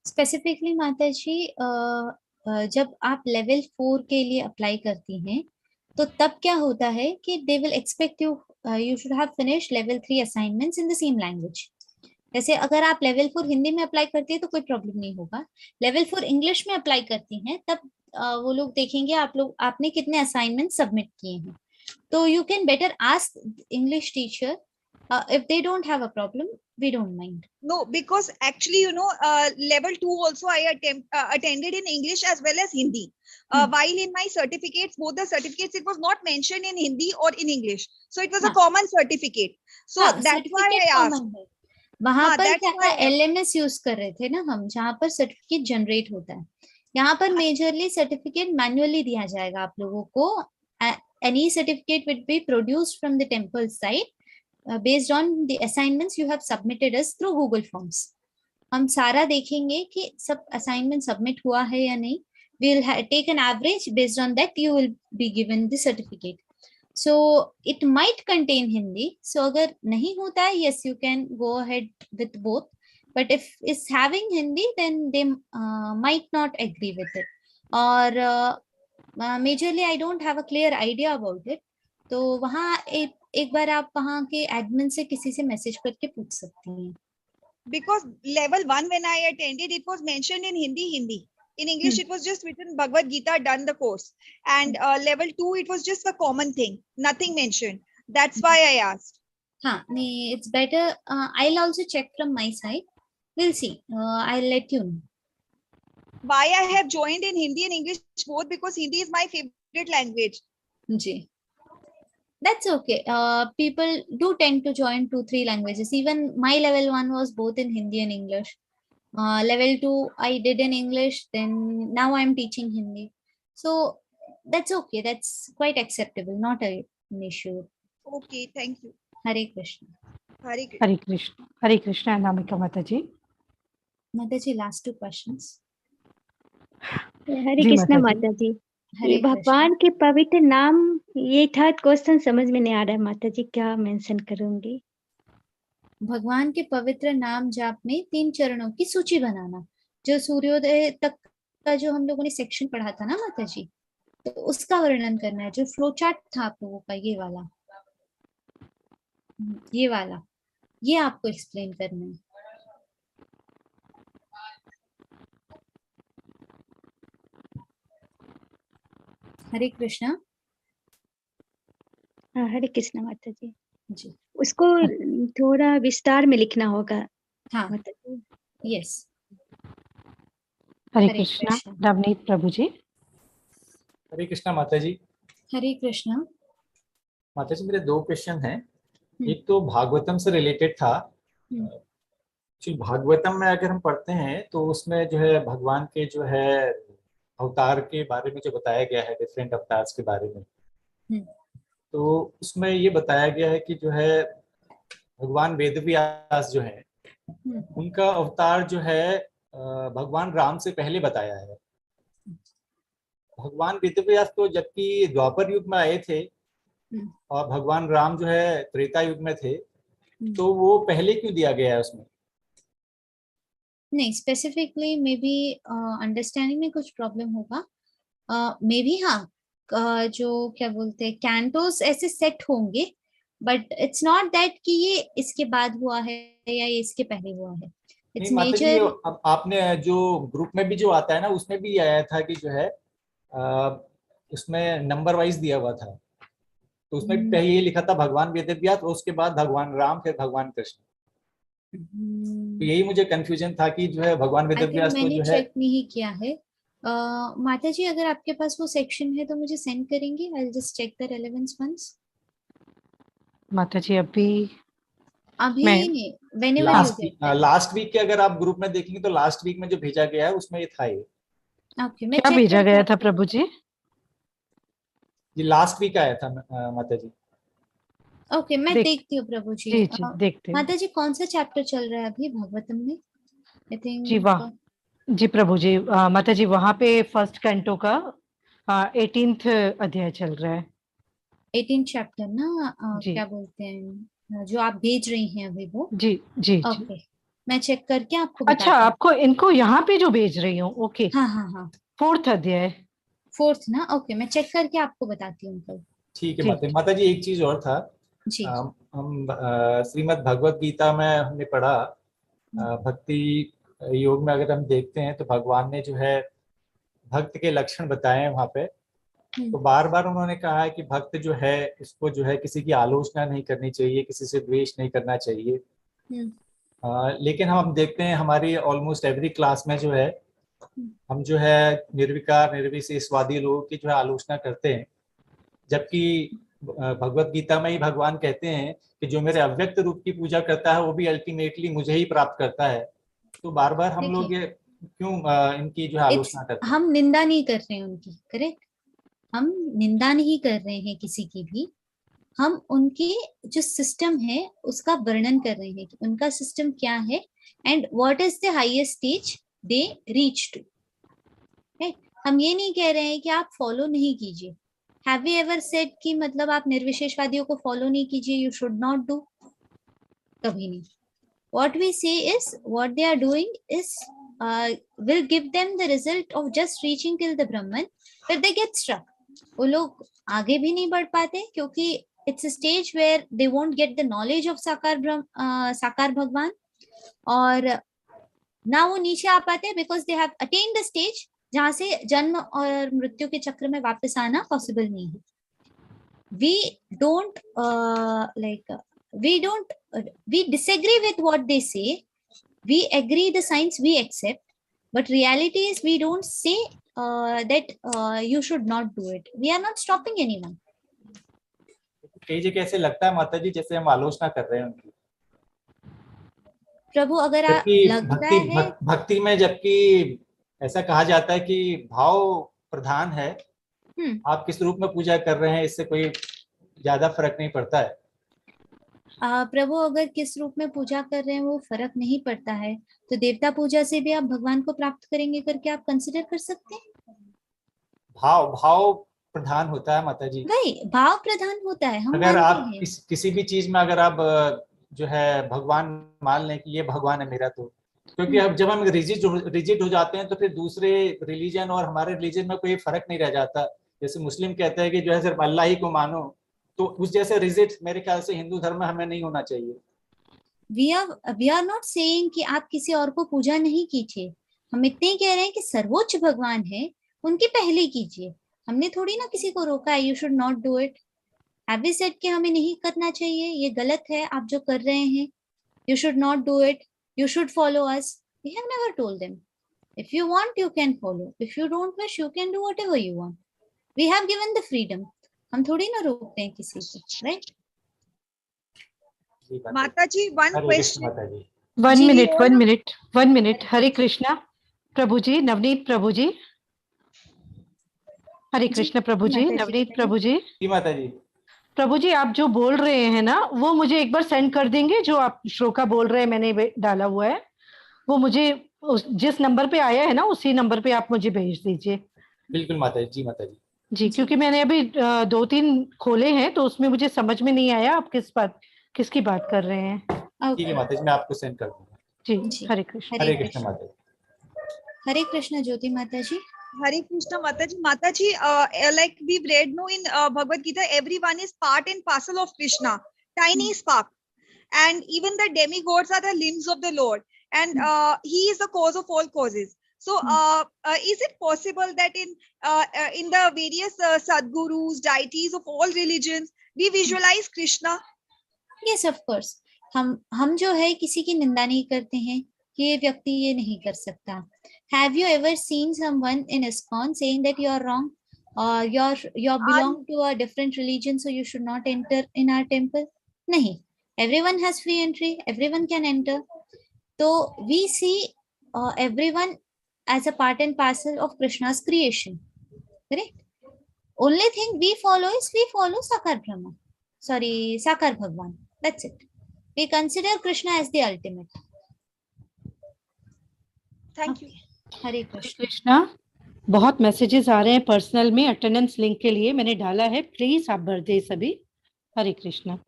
स्पेसिफिकली माता जी जब आप लेवल 4 के लिए अप्लाई करती हैं तो तब क्या होता है कि they will expect you should have finish level 3 assignments in the same language. जैसे अगर आप लेवल 4 हिंदी में अप्लाई करती है तो कोई प्रॉब्लम नहीं होगा, लेवल 4 इंग्लिश में अप्लाई करती हैं तब वो लोग देखेंगे आपने कितने असाइनमेंट सबमिट किए हैं। तो you can better ask English teacher, if they don't have a problem, we don't mind. No, because actually, level 2 also I attended in English as well as Hindi. While in my certificates, both the certificates, it was not mentioned in Hindi or in English. So it was a common certificate. So that's why I asked. वहां पर क्या LMS use कर रहे थे ना हम, जहाँ पर सर्टिफिकेट जनरेट होता है। यहाँ पर मेजरली सर्टिफिकेट मैन्युअली दिया जाएगा आप लोगों को। Any certificate will be produced from the temple site based on the assignments you have submitted us through Google Forms. हम सारा देखेंगे कि सब assignment submit हुआ है या नहीं. We will take an average, based on that you will be given the certificate. So it might contain Hindi. So अगर नहीं होता है, yes you can go ahead with both. But if it's having Hindi, then they might not agree with it. और majorly I don't have a clear idea about it, तो वहाँ एक बार आप वहाँ के एडमिन से किसी से मैसेज करके पूछ सकती हैं। Because level 1 when I attended, it was mentioned in Hindi. In English, it was just written Bhagavad Gita, done the course. And level 2, it was just a common thing, nothing mentioned. That's why I asked. हाँ नहीं, it's better. I'll also check from my side. We'll see. I'll let you know. Why I have joined in Hindi and English both, because Hindi is my favorite language. Ji, that's okay. People do tend to join 2-3 languages. Even my level 1 was both in Hindi and English. Level 2 I did in English, then now I'm teaching Hindi. So that's okay. That's quite acceptable. Not an issue. Okay, thank you. Hare Krishna. Hare Krishna. हरे कृष्ण। हरे कृष्ण अनामिका माता जी। माता जी last 2 questions. हरे कृष्णा माता जी। ये भगवान के पवित्र नाम, ये third question समझ में नहीं आ रहा है माता जी, क्या मेंशन करूंगी? भगवान के पवित्र नाम जाप में 3 चरणों की सूची बनाना, जो सूर्योदय तक का जो हम लोगों ने सेक्शन पढ़ा था ना माता जी, तो उसका वर्णन करना है। जो फ्लो चार्ट था आप लोगों का, ये वाला ये आपको एक्सप्लेन करना है। हरे कृष्णा। हरे कृष्णा माता जी। जी, उसको थोड़ा विस्तार में लिखना होगा। हाँ माता जी। यस। हरे कृष्णा। नवनीत प्रभु जी। हरे कृष्णा माता जी। हरे कृष्णा। माता जी, मेरे 2 क्वेश्चन हैं। एक तो भागवतम से रिलेटेड था। भागवतम में अगर हम पढ़ते हैं तो उसमें जो है भगवान के जो है अवतार के बारे में जो बताया गया है, डिफरेंट अवतार्स के बारे में, तो उसमें ये बताया गया है कि जो है भगवान वेदव्यास जो है उनका अवतार जो है भगवान राम से पहले बताया है। भगवान वेदव्यास तो जबकि द्वापर युग में आए थे और भगवान राम जो है त्रेता युग में थे, तो वो पहले क्यों दिया गया है उसमें? नहीं, स्पेसिफिकली मे बी अंडरस्टैंडिंग में कुछ प्रॉब्लम होगा। मे बी हाँ, जो क्या बोलते हैं कैंटोस ऐसे सेट होंगे, बट इट्स नॉट दैट कि ये इसके बाद हुआ है या ये इसके पहले हुआ है। इट्स नहीं माता जी, मेजर। अब आपने जो ग्रुप में भी जो आता है ना, उसमें भी आया था कि जो है उसमें नंबर वाइज दिया हुआ था, तो उसमें भी पहले ये लिखा था भगवान वेदव्यास और उसके बाद भगवान राम, फिर भगवान कृष्ण। तो यही मुझे कंफ्यूजन था कि जो है भगवान वेदव्यास तो मैंने जो है। चेक नहीं किया है। माता जी, अगर आपके पास वो सेक्शन है तो मुझे सेंड करेंगे। I will just check the relevance once. माता जी अभी whenever you get time. Last week के अगर आप ग्रुप में देखेंगे तो लास्ट वीक में जो भेजा गया है उसमें ये था। ये मैं क्या check भेजा करके गया था प्रभु जी? ये लास्ट वीक आया था माता जी। ओके, मैं देखती हूँ प्रभु जी। जी देखते हैं। माता जी, कौन सा चैप्टर चल रहा है अभी भागवतम में? आई थिंक जी वाह जी प्रभु जी। माता जी वहाँ पे फर्स्ट कैंटो का 18th अध्याय चल रहा है। 18 चैप्टर ना? क्या बोलते हैं जो आप भेज रही हैं अभी वो? जी जी ओके, मैं चेक करके आपको अच्छा, आपको इनको यहाँ पे जो भेज रही हूँ। ओके हाँ 4th अध्याय। 4th ना? ओके, मैं चेक करके आपको बताती हूँ अंकल। ठीक है माता जी। एक चीज और था, हम श्रीमद् भगवत गीता में हमने पढ़ा, भक्ति योग में अगर हम देखते हैं तो भगवान ने जो है भक्त के लक्षण बताए हैं वहाँ पे। तो बार बार उन्होंने कहा है कि भक्त जो है इसको जो है किसी की आलोचना नहीं करनी चाहिए, किसी से द्वेष नहीं करना चाहिए। लेकिन हम देखते हैं हमारी ऑलमोस्ट एवरी क्लास में जो है हम जो है निर्विकार निर्विशेषवादी लोगों की जो है आलोचना करते हैं, जबकि भगवत गीता में ही भगवान कहते हैं कि जो मेरे अव्यक्त रूप की पूजा करता है वो भी अल्टीमेटली मुझे ही प्राप्त करता है। तो बार बार हम लोग ये क्यों इनकी जो है आलोचना करते हैं? हम निंदा नहीं कर रहे हैं उनकी, करेक्ट? हम निंदा नहीं कर रहे हैं किसी की भी। हम उनके जो सिस्टम है उसका वर्णन कर रहे हैं कि उनका सिस्टम क्या है and what is the highest stage they reach to. हम ये नहीं कह रहे हैं कि आप फॉलो नहीं कीजिए। हैव वी एवर सेड कि मतलब आप निर्विशेषवादियों को फॉलो नहीं कीजिए, यू शुड नॉट डू? कभी नहीं। What we say is what they are doing is will give them the result of just reaching till the Brahman, but they get stuck. वो लोग आगे भी नहीं बढ़ पाते क्योंकि it's a stage where they won't get the knowledge of साकार भगवान, और ना वो नीचे आ पाते because they have attained the stage जहाँ से जन्म और मृत्यु के चक्र में वापस आना पॉसिबल नहीं है। We disagree with what they say. We agree the science we accept, but reality is we don't say that you should not do it. We are not stopping anyone. कैसे लगता है माता जी जैसे हम आलोचना कर रहे हैं उनकी? प्रभु, अगर लगता है भक्ति में जबकि ऐसा कहा जाता है कि भाव प्रधान है, आप किस रूप में पूजा कर रहे हैं इससे कोई ज्यादा फर्क नहीं पड़ता है। प्रभु, अगर किस रूप में पूजा कर रहे हैं वो फर्क नहीं पड़ता है, तो देवता पूजा से भी आप भगवान को प्राप्त करेंगे करके आप कंसिडर कर सकते हैं। भाव प्रधान होता है माता जी। भाई, भाव प्रधान होता है। हम अगर आप किसी भी चीज में अगर आप जो है भगवान मान लें कि ये भगवान है मेरा, तो क्योंकि अब जब हम रिजिड हो जाते हैं तो फिर दूसरे रिलीजन और हमारे रिलीजन में कोई फर्क नहीं रह जाता। जैसे मुस्लिम कहते हैं कि जो है सिर्फ अल्लाह ही को मानो, तो उस जैसे रिजिड मेरे ख्याल से हिंदू धर्म में हमें नहीं होना चाहिए। वी आर नॉट सेइंग कि आप किसी और को पूजा नहीं कीजिए। हम इतने कह रहे हैं कि सर्वोच्च भगवान है, उनकी पहले कीजिए। हमने थोड़ी ना किसी को रोका है you should not do it. Have we said कि हमें नहीं करना चाहिए, ये गलत है आप जो कर रहे हैं, you should not do it, you should follow us? We have never told them. If you want, you can follow. If you don't wish, you can do whatever you want. We have given the freedom, हम थोड़ी ना रोकते हैं किसी को, right? माता जी one question, 1 minute. हरे कृष्णा प्रभु जी, नवनीत प्रभु जी। हरे कृष्ण प्रभु जी, नवनीत प्रभु जी। जी माता जी। प्रभु जी, आप जो बोल रहे हैं ना, वो मुझे एक बार सेंड कर देंगे? जो आप श्लोका बोल रहे हैं, मैंने डाला हुआ है, वो मुझे जिस नंबर पे आया है ना, उसी नंबर पे आप मुझे भेज दीजिए। बिल्कुल माता जी। जी माता जी। जी, क्योंकि मैंने अभी 2-3 खोले हैं, तो उसमें मुझे समझ में नहीं आया आप किसकी बात कर रहे हैं। ठीक है माता जी, मैं आपको सेंड कर दूंगा। जी, हरे कृष्ण। हरे कृष्ण माता जी। हरे कृष्ण ज्योति माता जी। Hare Krishna Mataji. Mataji, like we've read no in Bhagavad Gita, everyone is part and parcel of Krishna, tiny spark, and even the demigods are the limbs of the Lord, and he is the cause of all causes. So, is it possible that in the various Sadgurus, deities of all religions, we visualize Krishna? Yes, of course. हम जो है किसी की निंदा नहीं करते हैं कि ये व्यक्ति ये नहीं कर सकता. Have you ever seen someone in ISKCON saying that you are wrong, or you belong to a different religion, so you should not enter in our temple? नहीं. Everyone has free entry. Everyone can enter. So we see everyone as a part and parcel of Krishna's creation. Correct? Only thing we follow is Sakar Brahma. Sorry, Sakar Bhagwan. That's it. We consider Krishna as the ultimate. Thank you. हरे कृष्ण। कृष्णा, बहुत messages आ रहे हैं personal में attendance link के लिए, मैंने डाला है, please आप भर दे सभी। हरे कृष्णा।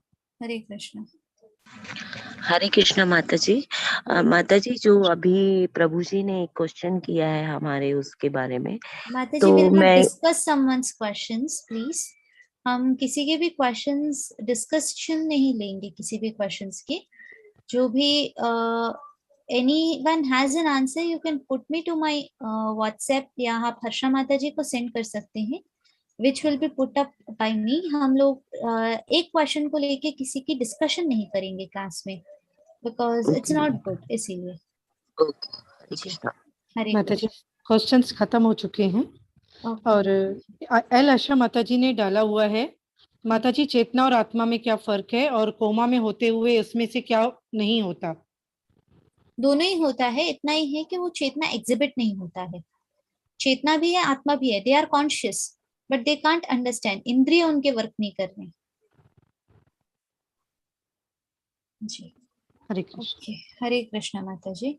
हरे कृष्ण। हरे कृष्णा माता जी। माता जी, जो अभी प्रभु जी ने क्वेश्चन किया है हमारे उसके बारे में, माता तो जी विल मैं डिस्कस समवन्स क्वेश्चंस प्लीज। हम किसी के भी क्वेश्चंस डिस्कशन नहीं लेंगे, किसी भी क्वेश्चंस के। जो भी anyone has an answer, you can put me to my WhatsApp, या आप हर्षा माता जी को सेंड कर सकते हैं, which will be put up by me. हम लोग एक क्वेश्चन को लेके किसी की डिस्कशन नहीं करेंगे क्लास में, because it's not good, इसीलिए। हरे माता जी, क्वेश्चंस खत्म हो चुके हैं। और एल आशा माता जी ने डाला हुआ है, माता जी चेतना और आत्मा में क्या फर्क है, और कोमा में होते हुए इसमें से क्या नहीं होता? दोनों ही होता है, इतना ही है कि वो चेतना एग्जिबिट नहीं होता है। चेतना भी है, आत्मा भी है, they are conscious but they can't understand, इंद्रिय उनके वर्क नहीं कर रहे। जी हरे कृष्ण। हरे कृष्ण माता ji.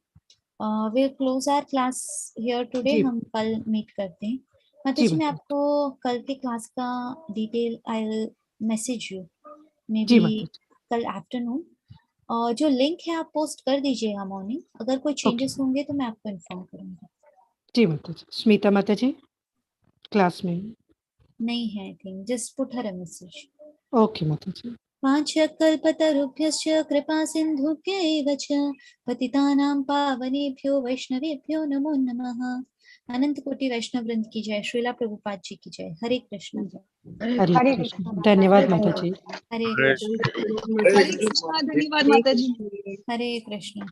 Will close our class here today, हम कल मीट करते हैं। माता जी मैं आपको कल के क्लास का detail I will message you, may be कल आफ्टरनून। और जो लिंक है आप पोस्ट कर दीजिएगा मॉर्निंग, अगर कोई चेंजेस होंगे तो मैं आपको इन्फॉर्म करूंगी। जी माता जी। स्मिता माता जी क्लास में नहीं है, I think, just put her a message. Okay माता जी। वाञ्छकल्पतरुभ्यश्च कृपा सिन्धुभ्यैव च पतितानां पावनेभ्यो वैष्णवेभ्यो नमो नमः। अनंत कोटि वैष्णव वृंद की जय, श्रीला प्रभुपाद जी की जय। हरे कृष्ण। हरे कृष्ण। धन्यवाद माता जी। हरे कृष्ण। हरे कृष्ण। धन्यवाद माता जी। हरे कृष्ण।